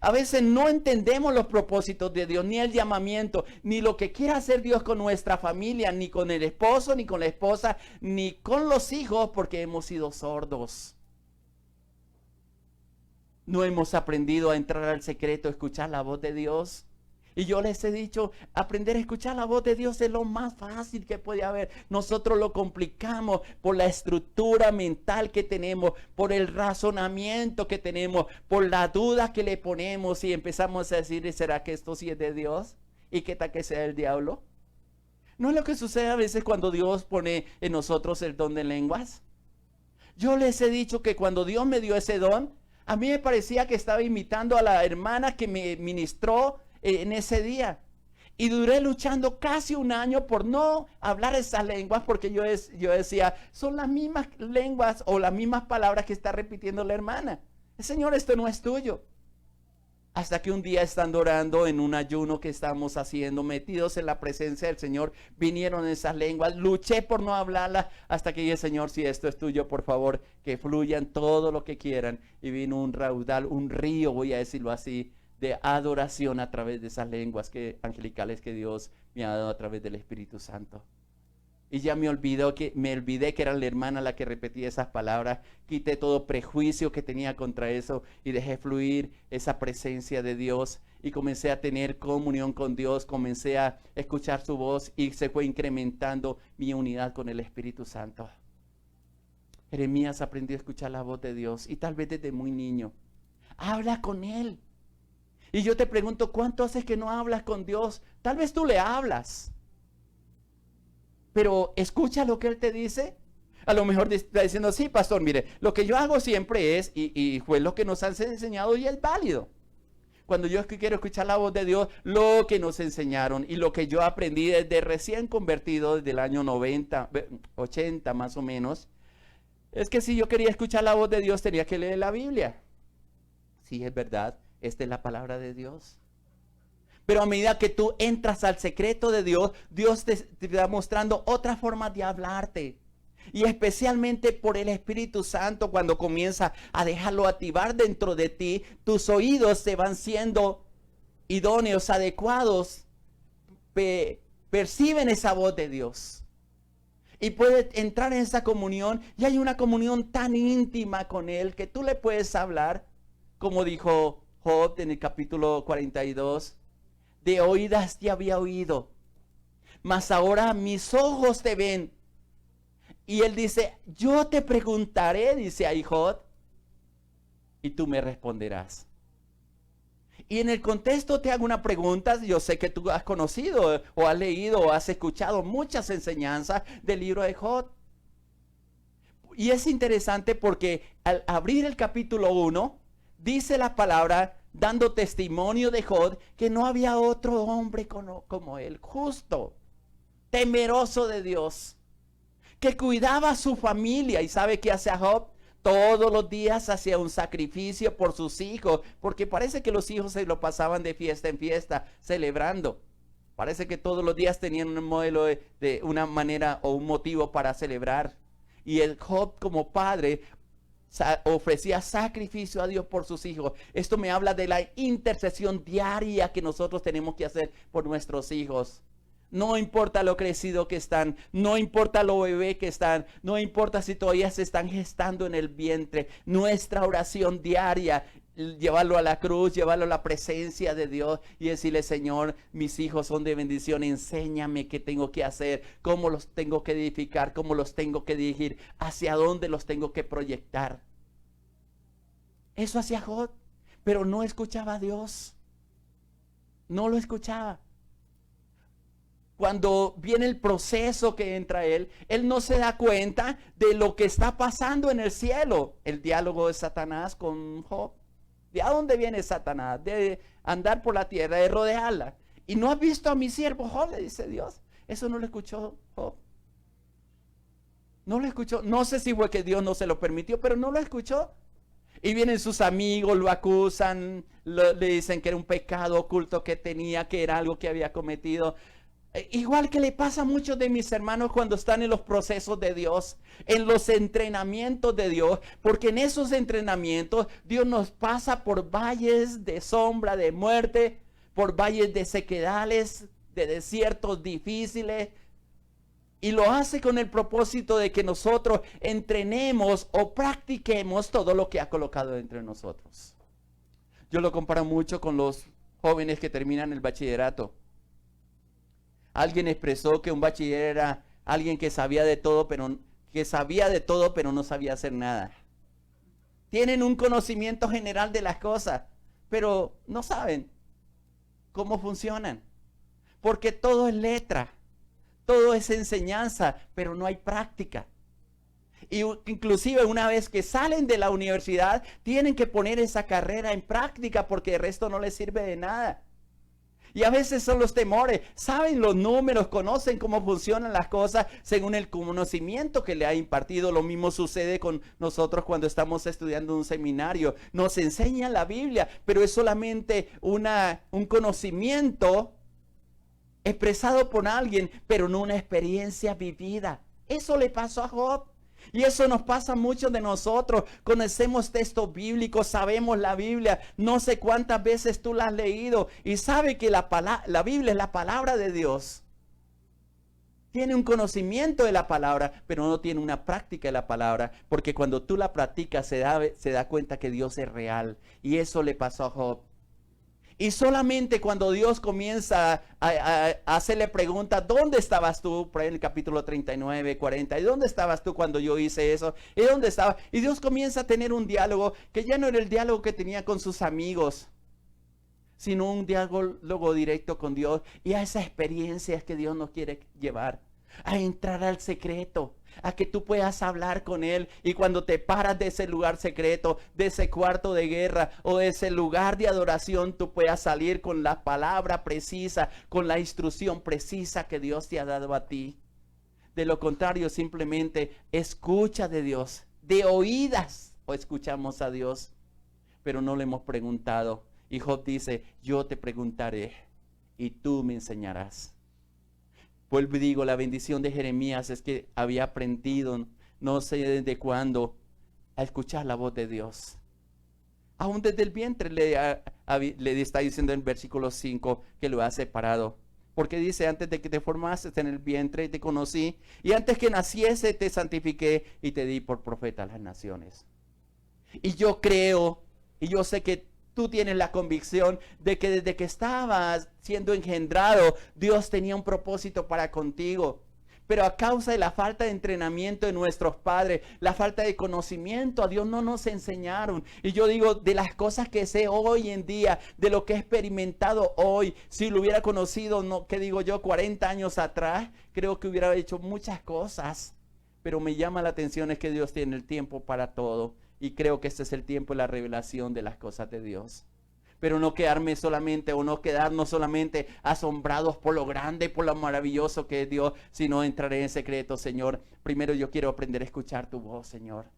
A veces no entendemos los propósitos de Dios, ni el llamamiento, ni lo que quiere hacer Dios con nuestra familia, ni con el esposo, ni con la esposa, ni con los hijos, porque hemos sido sordos. No hemos aprendido a entrar al secreto, a escuchar la voz de Dios. Y yo les he dicho, aprender a escuchar la voz de Dios es lo más fácil que puede haber. Nosotros lo complicamos por la estructura mental que tenemos, por el razonamiento que tenemos, por la duda que le ponemos y empezamos a decir: ¿será que esto sí es de Dios? ¿Y qué tal que sea el diablo? ¿No es lo que sucede a veces cuando Dios pone en nosotros el don de lenguas? Yo les he dicho que cuando Dios me dio ese don, a mí me parecía que estaba imitando a la hermana que me ministró en ese día. Y duré luchando casi un año por no hablar esas lenguas, porque yo decía: son las mismas lenguas o las mismas palabras que está repitiendo la hermana. Señor, esto no es tuyo. Hasta que un día, estando orando en un ayuno que estábamos haciendo, metidos en la presencia del Señor, vinieron esas lenguas. Luché por no hablarlas hasta que dije: Señor, si esto es tuyo, por favor, que fluyan todo lo que quieran. Y vino un raudal, un río, voy a decirlo así, de adoración a través de esas lenguas angelicales que Dios me ha dado a través del Espíritu Santo. Y ya me olvidé que era la hermana la que repetía esas palabras. Quité todo prejuicio que tenía contra eso y dejé fluir esa presencia de Dios. Y comencé a tener comunión con Dios, comencé a escuchar su voz y se fue incrementando mi unidad con el Espíritu Santo. Jeremías aprendió a escuchar la voz de Dios y tal vez desde muy niño. Habla con Él. Y yo te pregunto, ¿cuánto haces que no hablas con Dios? Tal vez tú le hablas, pero escucha lo que Él te dice. A lo mejor está diciendo: sí, pastor, mire, lo que yo hago siempre es, y fue lo que nos han enseñado y es válido. Cuando yo quiero escuchar la voz de Dios, lo que nos enseñaron y lo que yo aprendí desde recién convertido, desde el año 90, 80 más o menos, es que si yo quería escuchar la voz de Dios tenía que leer la Biblia. Sí, es verdad. Esta es la palabra de Dios. Pero a medida que tú entras al secreto de Dios, Dios te va mostrando otra forma de hablarte. Y especialmente por el Espíritu Santo, cuando comienza a dejarlo activar dentro de ti, tus oídos se van siendo idóneos, adecuados, perciben esa voz de Dios. Y puede entrar en esa comunión y hay una comunión tan íntima con Él que tú le puedes hablar, como dijo Job en el capítulo 42, de oídas te había oído, mas ahora mis ojos te ven. Y Él dice, yo te preguntaré, dice ahí Job, y tú me responderás. Y en el contexto te hago una pregunta. Yo sé que tú has conocido o has leído o has escuchado muchas enseñanzas del libro de Job. Y es interesante porque al abrir el capítulo 1, dice la palabra, dando testimonio de Job, que no había otro hombre como él, justo, temeroso de Dios, que cuidaba a su familia. ¿Y sabe qué hace Job? Todos los días hacía un sacrificio por sus hijos, porque parece que los hijos se lo pasaban de fiesta en fiesta, celebrando. Parece que todos los días tenían un modelo de una manera o un motivo para celebrar. Y el Job como padre ofrecía sacrificio a Dios por sus hijos. Esto me habla de la intercesión diaria que nosotros tenemos que hacer por nuestros hijos. No importa lo crecido que están, no importa lo bebé que están, no importa si todavía se están gestando en el vientre. Nuestra oración diaria, llevarlo a la cruz, llevarlo a la presencia de Dios y decirle, Señor, mis hijos son de bendición, enséñame qué tengo que hacer, cómo los tengo que edificar, cómo los tengo que dirigir, hacia dónde los tengo que proyectar. Eso hacía Job, pero no escuchaba a Dios. No lo escuchaba. Cuando viene el proceso que entra él no se da cuenta de lo que está pasando en el cielo. El diálogo de Satanás con Job. ¿De dónde viene Satanás? De andar por la tierra, de rodearla. Y no has visto a mi siervo Job, le dice Dios. Eso no lo escuchó Job. No lo escuchó. No sé si fue que Dios no se lo permitió, pero no lo escuchó. Y vienen sus amigos, lo acusan, le dicen que era un pecado oculto que tenía, que era algo que había cometido. Igual que le pasa a muchos de mis hermanos cuando están en los procesos de Dios, en los entrenamientos de Dios, porque en esos entrenamientos Dios nos pasa por valles de sombra, de muerte, por valles de sequedales, de desiertos difíciles, y lo hace con el propósito de que nosotros entrenemos o practiquemos todo lo que ha colocado entre nosotros. Yo lo comparo mucho con los jóvenes que terminan el bachillerato. Alguien expresó que un bachiller era alguien que sabía de todo, pero no sabía hacer nada. Tienen un conocimiento general de las cosas, pero no saben cómo funcionan. Porque todo es letra, todo es enseñanza, pero no hay práctica. Y inclusive una vez que salen de la universidad, tienen que poner esa carrera en práctica porque el resto no les sirve de nada. Y a veces son los temores, saben los números, conocen cómo funcionan las cosas según el conocimiento que le ha impartido. Lo mismo sucede con nosotros cuando estamos estudiando un seminario. Nos enseñan la Biblia, pero es solamente un conocimiento expresado por alguien, pero no una experiencia vivida. Eso le pasó a Job. Y eso nos pasa a muchos de nosotros. Conocemos textos bíblicos, sabemos la Biblia. No sé cuántas veces tú la has leído y sabe que la Biblia es la palabra de Dios. Tiene un conocimiento de la palabra, pero no tiene una práctica de la palabra. Porque cuando tú la practicas se da cuenta que Dios es real. Y eso le pasó a Job. Y solamente cuando Dios comienza a hacerle preguntas, ¿dónde estabas tú? Por ahí en el capítulo 39, 40, ¿y dónde estabas tú cuando yo hice eso? ¿Y dónde estaba? Y Dios comienza a tener un diálogo que ya no era el diálogo que tenía con sus amigos, sino un diálogo directo con Dios. Y a esas experiencias que Dios nos quiere llevar, a entrar al secreto, a que tú puedas hablar con Él. Y cuando te paras de ese lugar secreto, de ese cuarto de guerra o de ese lugar de adoración, tú puedas salir con la palabra precisa, con la instrucción precisa que Dios te ha dado a ti. De lo contrario, simplemente escucha de Dios, de oídas o escuchamos a Dios, pero no le hemos preguntado. Y Job dice, yo te preguntaré y tú me enseñarás. Vuelvo y digo, la bendición de Jeremías es que había aprendido, no sé desde cuándo, a escuchar la voz de Dios. Aún desde el vientre le está diciendo en versículo 5 que lo ha separado. Porque dice, antes de que te formases en el vientre te conocí, y antes que naciese te santifiqué y te di por profeta a las naciones. Y yo creo, y yo sé que tú tienes la convicción de que desde que estabas siendo engendrado, Dios tenía un propósito para contigo. Pero a causa de la falta de entrenamiento de nuestros padres, la falta de conocimiento, a Dios no nos enseñaron. Y yo digo, de las cosas que sé hoy en día, de lo que he experimentado hoy, si lo hubiera conocido, no, ¿qué digo yo? 40 años atrás, creo que hubiera hecho muchas cosas. Pero me llama la atención es que Dios tiene el tiempo para todo. Y creo que este es el tiempo de la revelación de las cosas de Dios. Pero no quedarme solamente o no quedarnos solamente asombrados por lo grande, por lo maravilloso que es Dios, sino entrar en secreto, Señor. Primero yo quiero aprender a escuchar tu voz, Señor.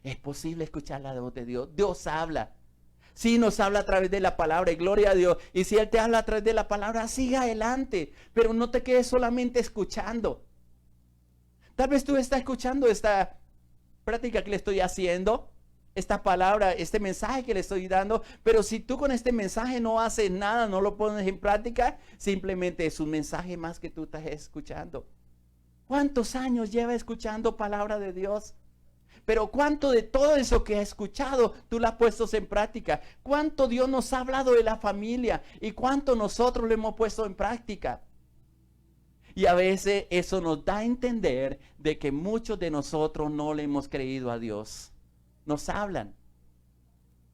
Es posible escuchar la voz de Dios. Dios habla. Sí, nos habla a través de la palabra, y gloria a Dios. Y si Él te habla a través de la palabra, sigue adelante. Pero no te quedes solamente escuchando. Tal vez tú estás escuchando esta práctica que le estoy haciendo, esta palabra, este mensaje que le estoy dando, pero si tú con este mensaje no haces nada, no lo pones en práctica, simplemente es un mensaje más que tú estás escuchando. ¿Cuántos años lleva escuchando palabra de Dios? Pero cuánto de todo eso que has escuchado tú lo has puesto en práctica. Cuánto Dios nos ha hablado de la familia y cuánto nosotros lo hemos puesto en práctica. Y a veces eso nos da a entender de que muchos de nosotros no le hemos creído a Dios. Nos hablan,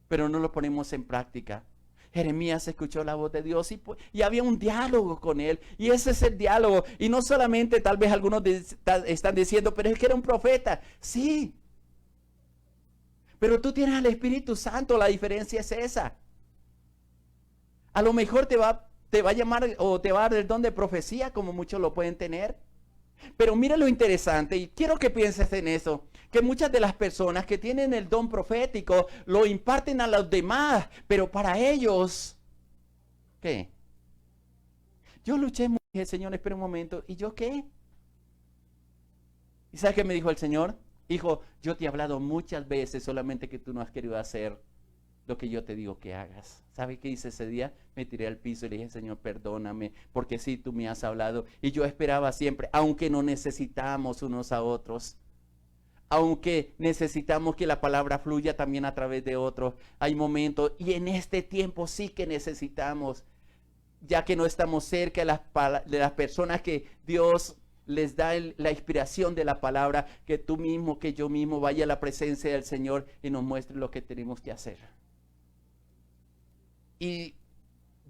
pero no lo ponemos en práctica. Jeremías escuchó la voz de Dios y había un diálogo con él. Y ese es el diálogo. Y no solamente tal vez algunos están diciendo, pero es que era un profeta. Sí. Pero tú tienes al Espíritu Santo, la diferencia es esa. A lo mejor te va a llamar o te va a dar el don de profecía, como muchos lo pueden tener. Pero mira lo interesante, y quiero que pienses en eso, que muchas de las personas que tienen el don profético lo imparten a los demás, pero para ellos, ¿qué? Yo luché mucho, dije, Señor, espera un momento, ¿y yo qué? ¿Y sabes qué me dijo el Señor? Hijo, yo te he hablado muchas veces, solamente que tú no has querido hacer lo que yo te digo que hagas. ¿Sabe qué hice ese día? Me tiré al piso y le dije, Señor, perdóname, porque sí, tú me has hablado. Y yo esperaba siempre, aunque no necesitamos unos a otros, aunque necesitamos que la palabra fluya también a través de otros, hay momentos, y en este tiempo sí que necesitamos, ya que no estamos cerca de las personas que Dios les da la inspiración de la palabra, que tú mismo, que yo mismo vaya a la presencia del Señor y nos muestre lo que tenemos que hacer. Y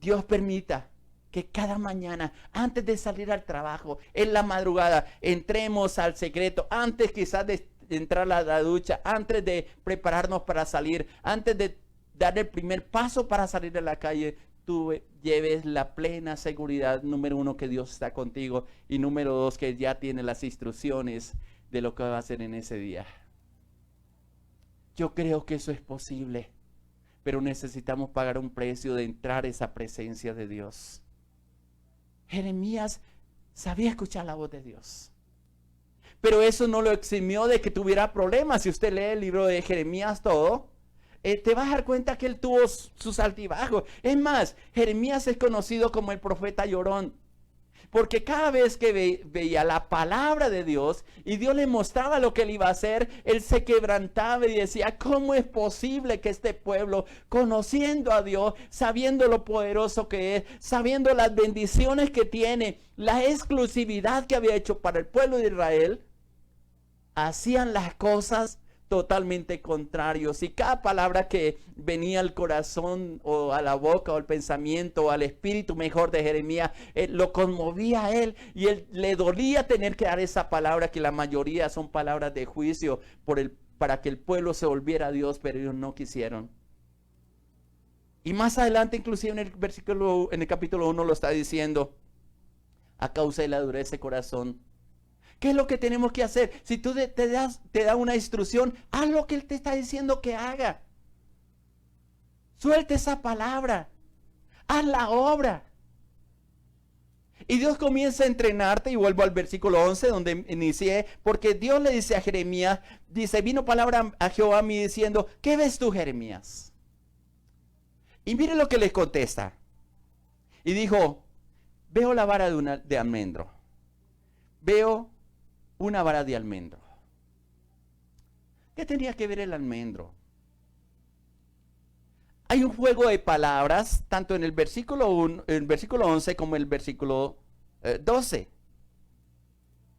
Dios permita que cada mañana, antes de salir al trabajo, en la madrugada, entremos al secreto, antes quizás de entrar a la ducha, antes de prepararnos para salir, antes de dar el primer paso para salir a la calle, tú lleves la plena seguridad, número uno, que Dios está contigo, y número dos, que ya tiene las instrucciones de lo que va a hacer en ese día. Yo creo que eso es posible, pero necesitamos pagar un precio de entrar a esa presencia de Dios. Jeremías sabía escuchar la voz de Dios, pero eso no lo eximió de que tuviera problemas. Si usted lee el libro de Jeremías todo, te vas a dar cuenta que él tuvo sus altibajos. Es más, Jeremías es conocido como el profeta llorón, porque cada vez que veía la palabra de Dios y Dios le mostraba lo que él iba a hacer, él se quebrantaba y decía, ¿cómo es posible que este pueblo, conociendo a Dios, sabiendo lo poderoso que es, sabiendo las bendiciones que tiene, la exclusividad que había hecho para el pueblo de Israel, hacían las cosas totalmente contrarios? Y cada palabra que venía al corazón o a la boca o al pensamiento o al espíritu mejor de Jeremías, lo conmovía a él, y él le dolía tener que dar esa palabra, que la mayoría son palabras de juicio para que el pueblo se volviera a Dios, pero ellos no quisieron. Y más adelante, inclusive en el capítulo 1 lo está diciendo, a causa de la dureza de corazón. ¿Qué es lo que tenemos que hacer? Si tú te da una instrucción, haz lo que Él te está diciendo que haga. Suelta esa palabra. Haz la obra. Y Dios comienza a entrenarte, y vuelvo al versículo 11 donde inicié, porque Dios le dice a Jeremías, dice, vino palabra a Jehová a mí diciendo, ¿qué ves tú, Jeremías? Y mire lo que le contesta. Y dijo, veo la vara de almendro. Veo una vara de almendro. ¿Qué tenía que ver el almendro? Hay un juego de palabras, tanto en el versículo 11 como en el versículo 12.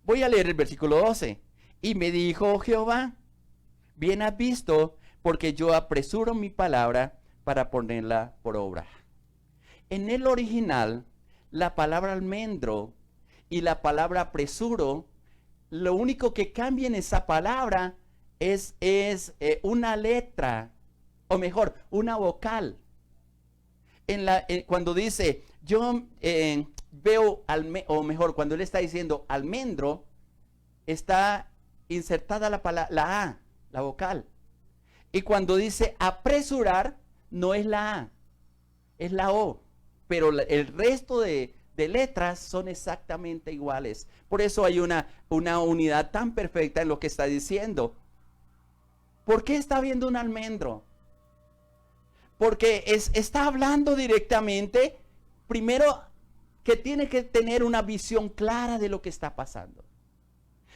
Voy a leer el versículo 12. Y me dijo Jehová, bien has visto, porque yo apresuro mi palabra para ponerla por obra. En el original, la palabra almendro y la palabra apresuro, lo único que cambia en esa palabra es una letra, o mejor, una vocal. Cuando dice, yo veo, o mejor, cuando él está diciendo almendro, está insertada la A, la vocal. Y cuando dice apresurar, no es la A, es la O. Pero el resto de letras son exactamente iguales. Por eso hay una unidad tan perfecta en lo que está diciendo. ¿Por qué está viendo un almendro? Porque está hablando directamente, primero, que tiene que tener una visión clara de lo que está pasando.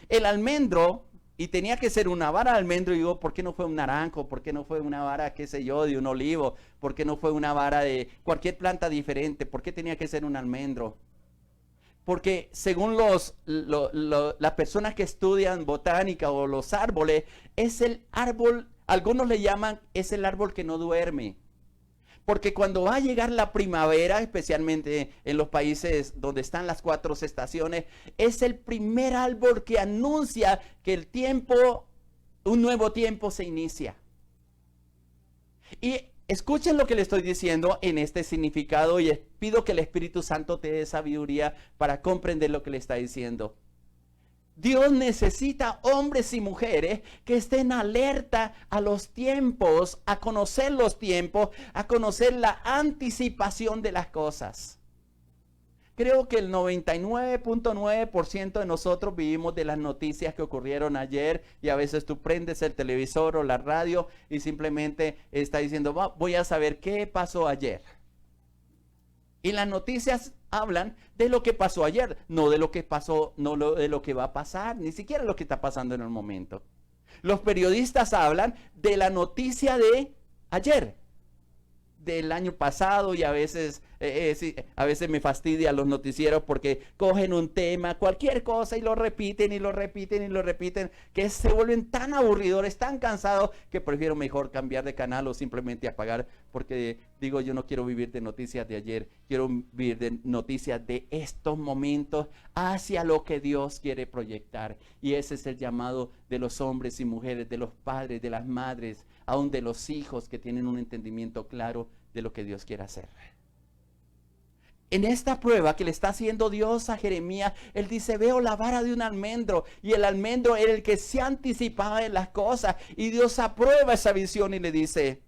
El almendro, y tenía que ser una vara de almendro, y digo, ¿por qué no fue un naranjo? ¿Por qué no fue una vara, qué sé yo, de un olivo? ¿Por qué no fue una vara de cualquier planta diferente? ¿Por qué tenía que ser un almendro? Porque según las personas que estudian botánica o los árboles, es el árbol, algunos le llaman, es el árbol que no duerme. Porque cuando va a llegar la primavera, especialmente en los países donde están las 4 estaciones, es el primer árbol que anuncia que el tiempo, un nuevo tiempo se inicia. Y escuchen lo que le estoy diciendo en este significado y pido que el Espíritu Santo te dé sabiduría para comprender lo que le está diciendo. Dios necesita hombres y mujeres que estén alerta a los tiempos, a conocer los tiempos, a conocer la anticipación de las cosas. Creo que el 99.9% de nosotros vivimos de las noticias que ocurrieron ayer y a veces tú prendes el televisor o la radio y simplemente está diciendo, voy a saber qué pasó ayer. Y las noticias hablan de lo que pasó ayer, no de lo que pasó, no de lo que va a pasar, ni siquiera lo que está pasando en el momento. Los periodistas hablan de la noticia de ayer, del año pasado, y a veces me fastidia los noticieros porque cogen un tema, cualquier cosa, y lo repiten y lo repiten y lo repiten, que se vuelven tan aburridores, tan cansados, que prefiero mejor cambiar de canal o simplemente apagar, porque digo, yo no quiero vivir de noticias de ayer, quiero vivir de noticias de estos momentos hacia lo que Dios quiere proyectar. Y ese es el llamado de los hombres y mujeres, de los padres, de las madres, aún de los hijos que tienen un entendimiento claro de lo que Dios quiere hacer. En esta prueba que le está haciendo Dios a Jeremías, él dice, veo la vara de un almendro, y el almendro era el que se anticipaba en las cosas, y Dios aprueba esa visión y le dice,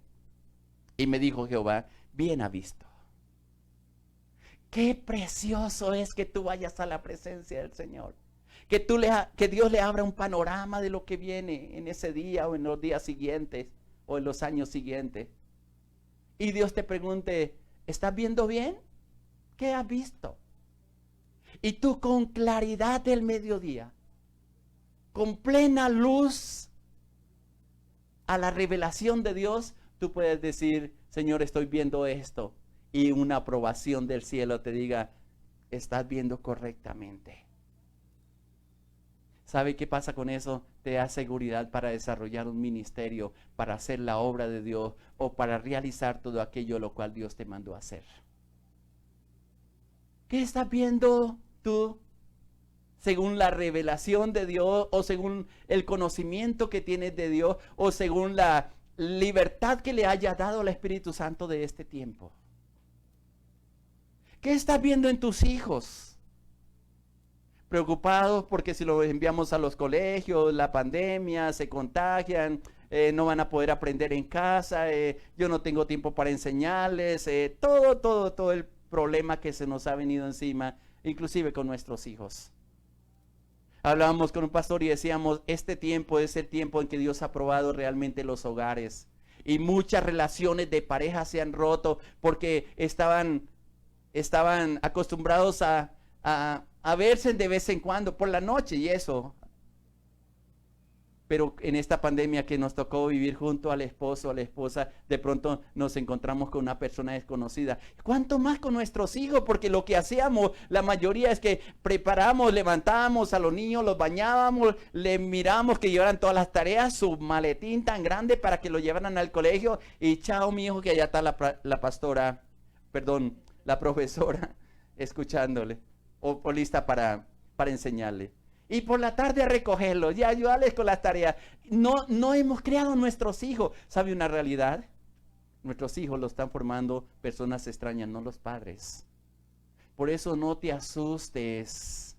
y me dijo Jehová, bien ha visto. Qué precioso es que tú vayas a la presencia del Señor. Que Dios le abra un panorama de lo que viene en ese día o en los días siguientes o en los años siguientes. Y Dios te pregunte, ¿estás viendo bien? ¿Qué has visto? Y tú con claridad del mediodía, con plena luz a la revelación de Dios, tú puedes decir, Señor, estoy viendo esto. Y una aprobación del cielo te diga, estás viendo correctamente. ¿Sabe qué pasa con eso? Te da seguridad para desarrollar un ministerio, para hacer la obra de Dios o para realizar todo aquello lo cual Dios te mandó a hacer. ¿Qué estás viendo tú? Según la revelación de Dios o según el conocimiento que tienes de Dios o según la libertad que le haya dado el Espíritu Santo de este tiempo. ¿Qué estás viendo en tus hijos? Preocupados porque si los enviamos a los colegios, la pandemia, se contagian, no van a poder aprender en casa, yo no tengo tiempo para enseñarles, todo el problema que se nos ha venido encima, inclusive con nuestros hijos. Hablábamos con un pastor y decíamos, este tiempo es el tiempo en que Dios ha probado realmente los hogares. Y muchas relaciones de pareja se han roto porque estaban estaban acostumbrados a verse de vez en cuando, por la noche y eso. Pero en esta pandemia que nos tocó vivir junto al esposo, a la esposa, de pronto nos encontramos con una persona desconocida. ¿Cuánto más con nuestros hijos? Porque lo que hacíamos, la mayoría es que preparamos, levantábamos a los niños, los bañábamos, le miramos que llevaran todas las tareas, su maletín tan grande para que lo llevaran al colegio. Y chao, mi hijo, que allá está la pastora, perdón, la profesora, escuchándole, o lista para enseñarle. Y por la tarde a recogerlos y ayudarles con las tareas. No hemos creado nuestros hijos. ¿Sabe una realidad? Nuestros hijos los están formando personas extrañas, no los padres. Por eso no te asustes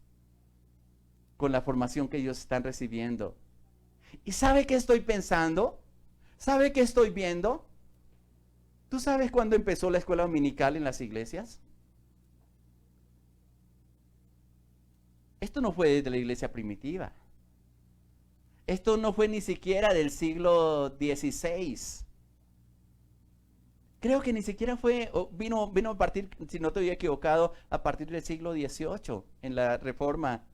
con la formación que ellos están recibiendo. ¿Y sabe qué estoy pensando? ¿Sabe qué estoy viendo? ¿Tú sabes cuándo empezó la escuela dominical en las iglesias? Esto no fue de la iglesia primitiva. Esto no fue ni siquiera del siglo XVI. Creo que ni siquiera vino a partir, si no estoy equivocado, a partir del siglo XVIII, en la Reforma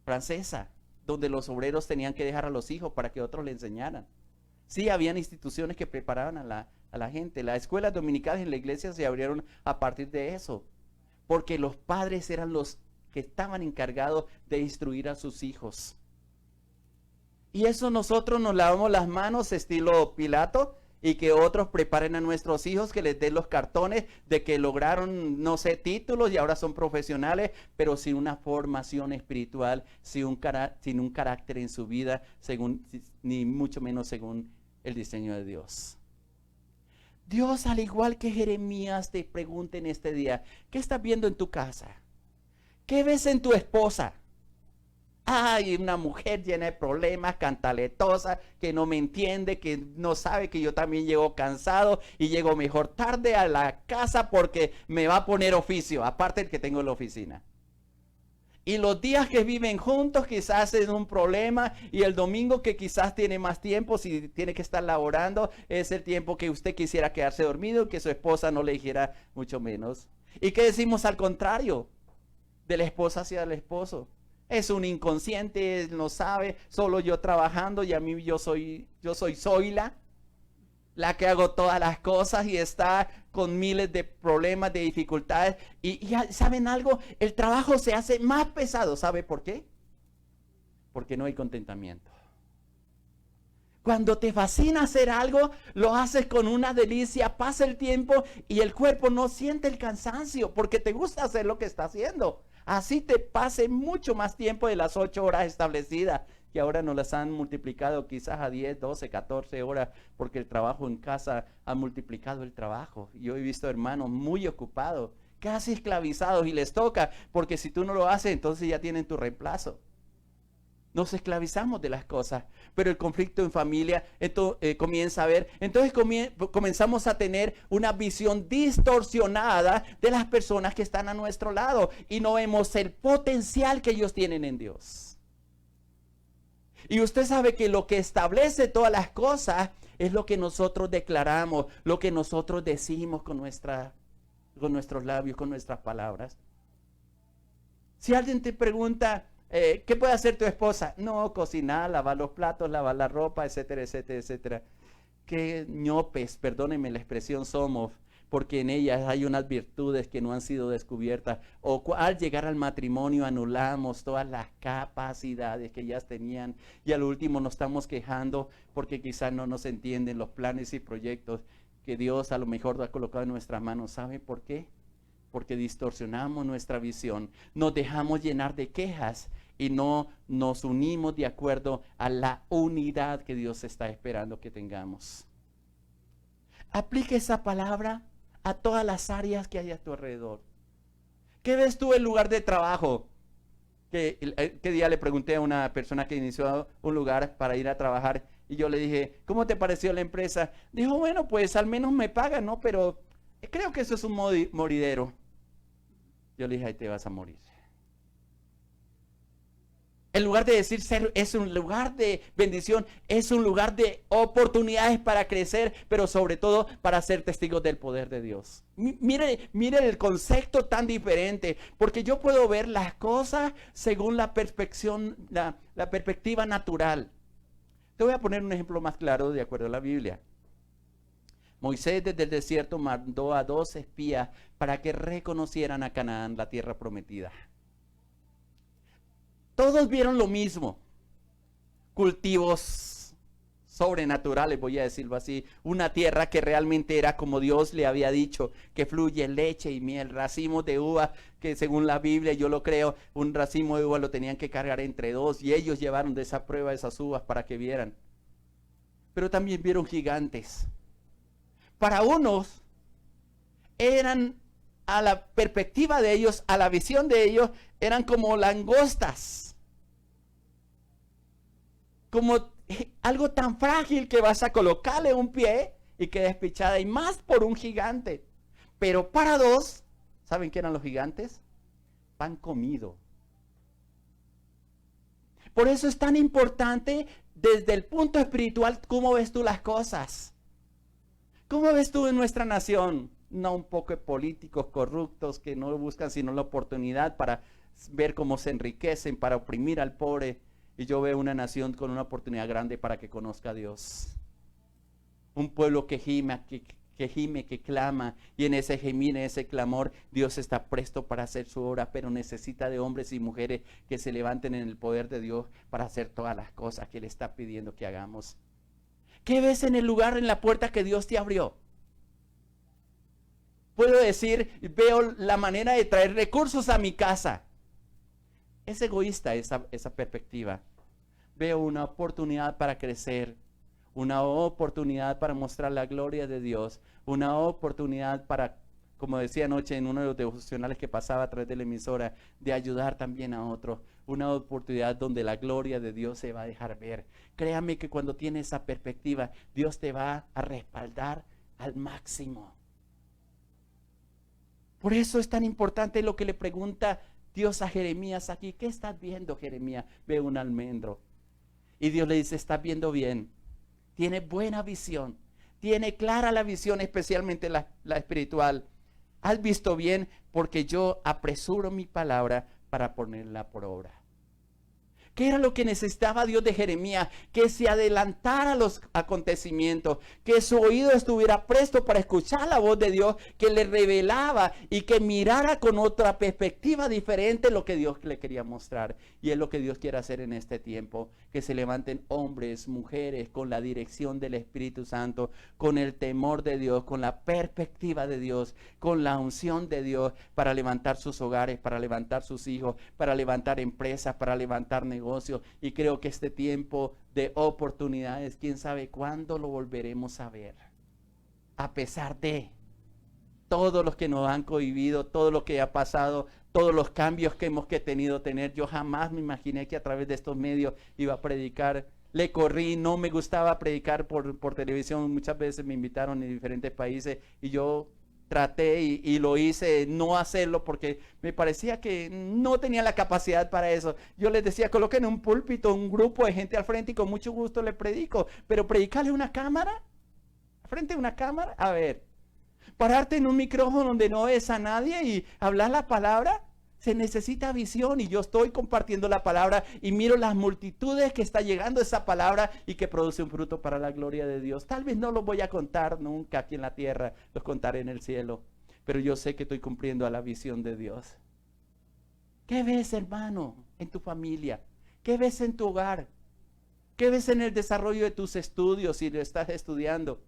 Francesa, donde los obreros tenían que dejar a los hijos para que otros le enseñaran. Sí, habían instituciones que preparaban a la gente. Las escuelas dominicales en la iglesia se abrieron a partir de eso, porque los padres eran los que estaban encargados de instruir a sus hijos. Y eso nosotros nos lavamos las manos estilo Pilato y que otros preparen a nuestros hijos, que les den los cartones de que lograron, no sé, títulos y ahora son profesionales, pero sin una formación espiritual, sin un carácter en su vida, ni mucho menos según el diseño de Dios. Dios, al igual que Jeremías, te pregunta en este día, ¿qué estás viendo en tu casa? ¿Qué ves en tu esposa? Ay, una mujer llena de problemas, cantaletosa, que no me entiende, que no sabe que yo también llego cansado y llego mejor tarde a la casa porque me va a poner oficio, aparte del que tengo en la oficina. Y los días que viven juntos quizás es un problema y el domingo que quizás tiene más tiempo, si tiene que estar laborando, es el tiempo que usted quisiera quedarse dormido, que su esposa no le dijera mucho menos. ¿Y qué decimos al contrario? De la esposa hacia el esposo. Es un inconsciente, él no sabe, solo yo trabajando y a mí yo soy Zoila, la que hago todas las cosas y está con miles de problemas, de dificultades. Y ¿saben algo? El trabajo se hace más pesado. ¿Sabe por qué? Porque no hay contentamiento. Cuando te fascina hacer algo, lo haces con una delicia, pasa el tiempo y el cuerpo no siente el cansancio porque te gusta hacer lo que está haciendo. Así te pase mucho más tiempo de las 8 horas establecidas, que ahora nos las han multiplicado quizás a 10, 12, 14 horas, porque el trabajo en casa ha multiplicado el trabajo. Yo he visto hermanos muy ocupados, casi esclavizados, y les toca, porque si tú no lo haces, entonces ya tienen tu reemplazo. Nos esclavizamos de las cosas, pero el conflicto en familia comienza a ver. Entonces comenzamos a tener una visión distorsionada de las personas que están a nuestro lado y no vemos el potencial que ellos tienen en Dios. Y usted sabe que lo que establece todas las cosas es lo que nosotros declaramos, lo que nosotros decimos con nuestros labios, con nuestras palabras. Si alguien te pregunta, ¿qué puede hacer tu esposa? No, cocinar, lavar los platos, lavar la ropa, etcétera, etcétera, etcétera. Qué ñopes, perdónenme la expresión, somos, porque en ellas hay unas virtudes que no han sido descubiertas. O al llegar al matrimonio anulamos todas las capacidades que ellas tenían y al último nos estamos quejando porque quizás no nos entienden los planes y proyectos que Dios a lo mejor ha colocado en nuestras manos. ¿Sabe por qué? Porque distorsionamos nuestra visión, nos dejamos llenar de quejas y no nos unimos de acuerdo a la unidad que Dios está esperando que tengamos. Aplique esa palabra a todas las áreas que hay a tu alrededor. ¿Qué ves tú en lugar de trabajo? ¿Qué día le pregunté a una persona que inició un lugar para ir a trabajar y yo le dije, ¿cómo te pareció la empresa? Dijo, bueno, pues al menos me pagan, ¿no? Pero creo que eso es un moridero. Yo le dije, ahí te vas a morir. En lugar de decir ser, es un lugar de bendición, es un lugar de oportunidades para crecer, pero sobre todo para ser testigos del poder de Dios. Mire el concepto tan diferente, porque yo puedo ver las cosas según la perspectiva natural. Te voy a poner un ejemplo más claro de acuerdo a la Biblia. Moisés desde el desierto mandó a 2 espías para que reconocieran a Canaán, la tierra prometida. Todos vieron lo mismo, cultivos sobrenaturales, voy a decirlo así, una tierra que realmente era como Dios le había dicho, que fluye leche y miel, racimos de uva, que según la Biblia, yo lo creo, un racimo de uva lo tenían que cargar entre 2 y ellos llevaron de esa prueba esas uvas para que vieran. Pero también vieron gigantes. Para unos eran, a la perspectiva de ellos, a la visión de ellos, eran como langostas. Como algo tan frágil que vas a colocarle un pie y queda despichada, y más por un gigante. Pero para 2, ¿saben qué eran los gigantes? Pan comido. Por eso es tan importante desde el punto espiritual, ¿cómo ves tú las cosas? ¿Cómo ves tú en nuestra nación? No un poco de políticos corruptos que no buscan sino la oportunidad para ver cómo se enriquecen, para oprimir al pobre. Y yo veo una nación con una oportunidad grande para que conozca a Dios. Un pueblo que gime, que clama. Y en ese gemir, en ese clamor, Dios está presto para hacer su obra. Pero necesita de hombres y mujeres que se levanten en el poder de Dios para hacer todas las cosas que Él está pidiendo que hagamos. ¿Qué ves en el lugar, en la puerta que Dios te abrió? Puedo decir, veo la manera de traer recursos a mi casa. Es egoísta esa perspectiva. Veo una oportunidad para crecer, una oportunidad para mostrar la gloria de Dios, una oportunidad para, como decía anoche en uno de los devocionales que pasaba a través de la emisora, de ayudar también a otros, una oportunidad donde la gloria de Dios se va a dejar ver. Créame que cuando tienes esa perspectiva, Dios te va a respaldar al máximo. Por eso es tan importante lo que le pregunta Dios a Jeremías aquí. ¿Qué estás viendo, Jeremías? Veo un almendro. Y Dios le dice, estás viendo bien. Tiene buena visión. Tiene clara la visión, especialmente la espiritual. Has visto bien porque yo apresuro mi palabra para ponerla por obra. ¿Qué era lo que necesitaba Dios de Jeremías? Que se adelantara a los acontecimientos, que su oído estuviera presto para escuchar la voz de Dios, que le revelaba y que mirara con otra perspectiva diferente lo que Dios le quería mostrar. Y es lo que Dios quiere hacer en este tiempo, que se levanten hombres, mujeres, con la dirección del Espíritu Santo, con el temor de Dios, con la perspectiva de Dios, con la unción de Dios, para levantar sus hogares, para levantar sus hijos, para levantar empresas, para levantar negocios. Y creo que este tiempo de oportunidades, quién sabe cuándo lo volveremos a ver. A pesar de todos los que nos han cohibido, todo lo que ha pasado, todos los cambios que hemos tenido tener, yo jamás me imaginé que a través de estos medios iba a predicar. Le corrí, no me gustaba predicar por televisión, muchas veces me invitaron en diferentes países y yo traté y lo hice no hacerlo porque me parecía que no tenía la capacidad para eso. Yo les decía, coloquen un púlpito, un grupo de gente al frente y con mucho gusto le predico, pero predicarle una cámara, frente a una cámara, a ver, pararte en un micrófono donde no ves a nadie y hablar la palabra, se necesita visión. Y yo estoy compartiendo la palabra y miro las multitudes que está llegando esa palabra y que produce un fruto para la gloria de Dios. Tal vez no los voy a contar nunca aquí en la tierra, los contaré en el cielo, pero yo sé que estoy cumpliendo a la visión de Dios. ¿Qué ves, hermano, en tu familia? ¿Qué ves en tu hogar? ¿Qué ves en el desarrollo de tus estudios si lo estás estudiando?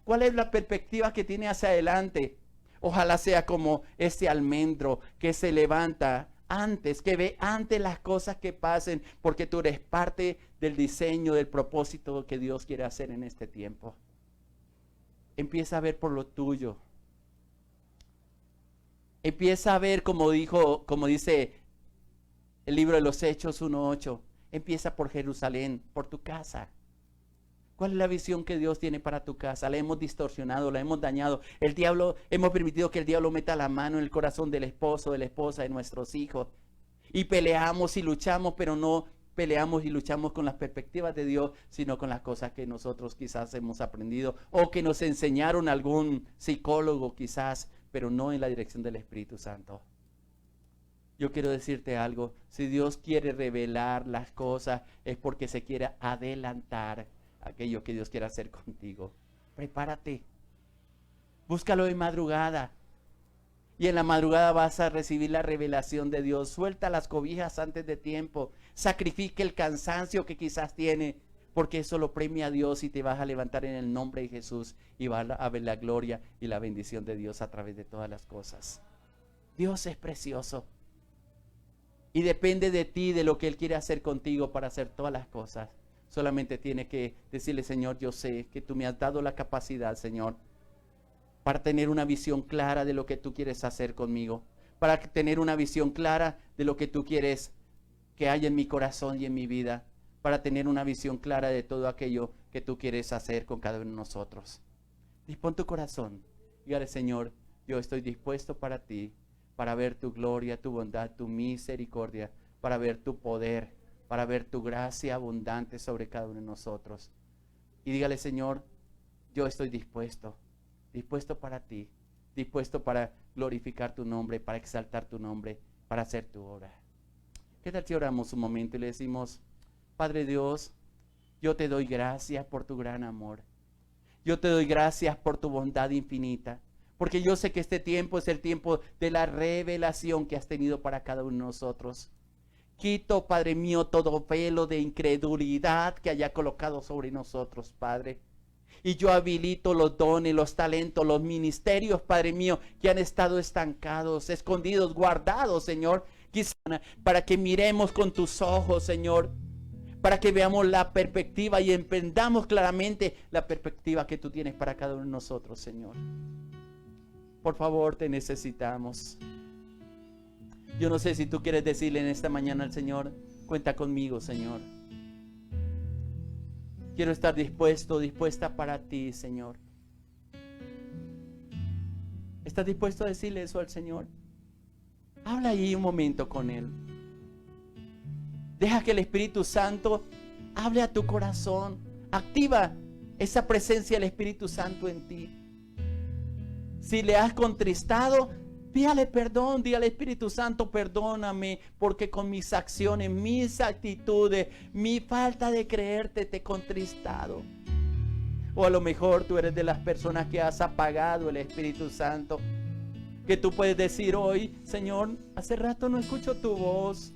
¿Cuál es la perspectiva que tiene hacia adelante? Ojalá sea como ese almendro que se levanta antes, que ve antes las cosas que pasen, porque tú eres parte del diseño, del propósito que Dios quiere hacer en este tiempo. Empieza a ver por lo tuyo. Empieza a ver como dice el libro de los Hechos 1:8. Empieza por Jerusalén, por tu casa. ¿Cuál es la visión que Dios tiene para tu casa? La hemos distorsionado, la hemos dañado. Hemos permitido que el diablo meta la mano en el corazón del esposo, de la esposa, de nuestros hijos. Y peleamos y luchamos, pero no peleamos y luchamos con las perspectivas de Dios, sino con las cosas que nosotros quizás hemos aprendido o que nos enseñaron algún psicólogo quizás, pero no en la dirección del Espíritu Santo. Yo quiero decirte algo, si Dios quiere revelar las cosas es porque se quiere adelantar aquello que Dios quiere hacer contigo. Prepárate, búscalo en madrugada. Y en la madrugada vas a recibir la revelación de Dios. Suelta las cobijas antes de tiempo. Sacrifique el cansancio que quizás tiene, porque eso lo premia a Dios y te vas a levantar en el nombre de Jesús y vas a ver la gloria y la bendición de Dios a través de todas las cosas. Dios es precioso y depende de ti, de lo que Él quiere hacer contigo para hacer todas las cosas. Solamente tienes que decirle: Señor, yo sé que tú me has dado la capacidad, Señor, para tener una visión clara de lo que tú quieres hacer conmigo, para tener una visión clara de lo que tú quieres que haya en mi corazón y en mi vida, para tener una visión clara de todo aquello que tú quieres hacer con cada uno de nosotros. Dispón tu corazón, dígale: Señor, yo estoy dispuesto para ti, para ver tu gloria, tu bondad, tu misericordia, para ver tu poder, para ver tu gracia abundante sobre cada uno de nosotros. Y dígale: Señor, yo estoy dispuesto para ti, dispuesto para glorificar tu nombre, para exaltar tu nombre, para hacer tu obra. ¿Qué tal si oramos un momento y le decimos: Padre Dios, yo te doy gracias por tu gran amor. Yo te doy gracias por tu bondad infinita, porque yo sé que este tiempo es el tiempo de la revelación que has tenido para cada uno de nosotros. Quito, Padre mío, todo velo de incredulidad que haya colocado sobre nosotros, Padre. Y yo habilito los dones, los talentos, los ministerios, Padre mío, que han estado estancados, escondidos, guardados, Señor, quizá para que miremos con tus ojos, Señor, para que veamos la perspectiva y entendamos claramente la perspectiva que tú tienes para cada uno de nosotros, Señor. Por favor, te necesitamos. Yo no sé si tú quieres decirle en esta mañana al Señor: cuenta conmigo, Señor. Quiero estar dispuesta para ti, Señor. ¿Estás dispuesto a decirle eso al Señor? Habla ahí un momento con Él. Deja que el Espíritu Santo hable a tu corazón. Activa esa presencia del Espíritu Santo en ti. Si le has contristado, pídale perdón, dígale: Espíritu Santo, perdóname, porque con mis acciones, mis actitudes, mi falta de creerte te he contristado. O a lo mejor tú eres de las personas que has apagado el Espíritu Santo, que tú puedes decir hoy: Señor, hace rato no escucho tu voz.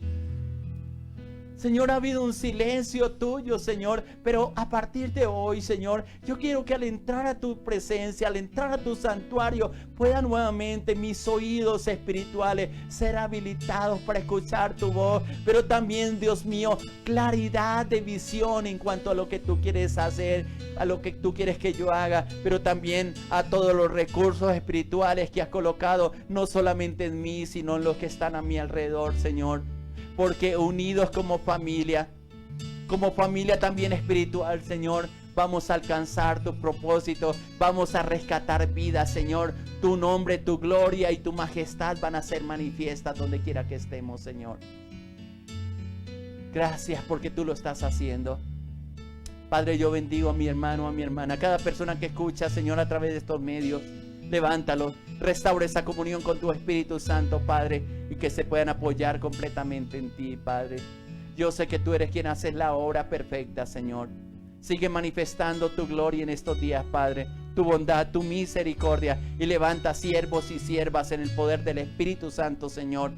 Señor, ha habido un silencio tuyo, Señor, pero a partir de hoy, Señor, yo quiero que al entrar a tu presencia, al entrar a tu santuario, puedan nuevamente mis oídos espirituales ser habilitados para escuchar tu voz, pero también, Dios mío, claridad de visión en cuanto a lo que tú quieres hacer, a lo que tú quieres que yo haga, pero también a todos los recursos espirituales que has colocado, no solamente en mí, sino en los que están a mi alrededor, Señor. Porque unidos como familia también espiritual, Señor, vamos a alcanzar tu propósito, vamos a rescatar vidas, Señor. Tu nombre, tu gloria y tu majestad van a ser manifiestas donde quiera que estemos, Señor. Gracias porque tú lo estás haciendo. Padre, yo bendigo a mi hermano, a mi hermana, a cada persona que escucha, Señor, a través de estos medios. Levántalo, restaura esa comunión con tu Espíritu Santo, Padre, y que se puedan apoyar completamente en ti, Padre. Yo sé que tú eres quien haces la obra perfecta, Señor. Sigue manifestando tu gloria en estos días, Padre, tu bondad, tu misericordia, y levanta siervos y siervas en el poder del Espíritu Santo, Señor,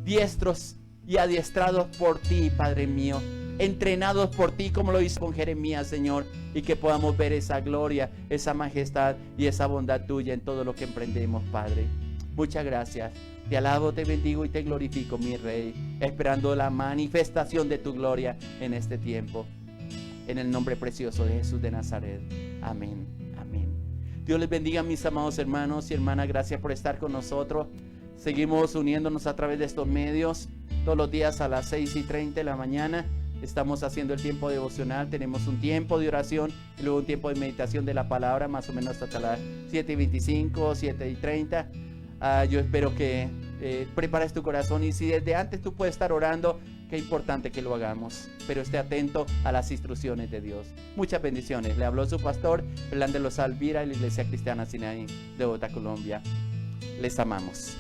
diestros y adiestrados por ti, Padre mío, entrenados por ti como lo hizo con Jeremías, Señor, y que podamos ver esa gloria, esa majestad y esa bondad tuya en todo lo que emprendemos, Padre. Muchas gracias. Te alabo, te bendigo y te glorifico, mi Rey, esperando la manifestación de tu gloria en este tiempo. En el nombre precioso de Jesús de Nazaret. Amén. Amén. Dios les bendiga, mis amados hermanos y hermanas. Gracias por estar con nosotros. Seguimos uniéndonos a través de estos medios todos los días a las 6:30 de la mañana. Estamos haciendo el tiempo devocional. Tenemos un tiempo de oración y luego un tiempo de meditación de la palabra, más o menos hasta las 7:25, 7:30. Yo espero que prepares tu corazón, y si desde antes tú puedes estar orando, Qué importante que lo hagamos, pero esté atento a las instrucciones de Dios. Muchas bendiciones. Le habló su pastor, Belán de los Alvira, y la Iglesia Cristiana Sinaí de Bogotá, Colombia. Les amamos.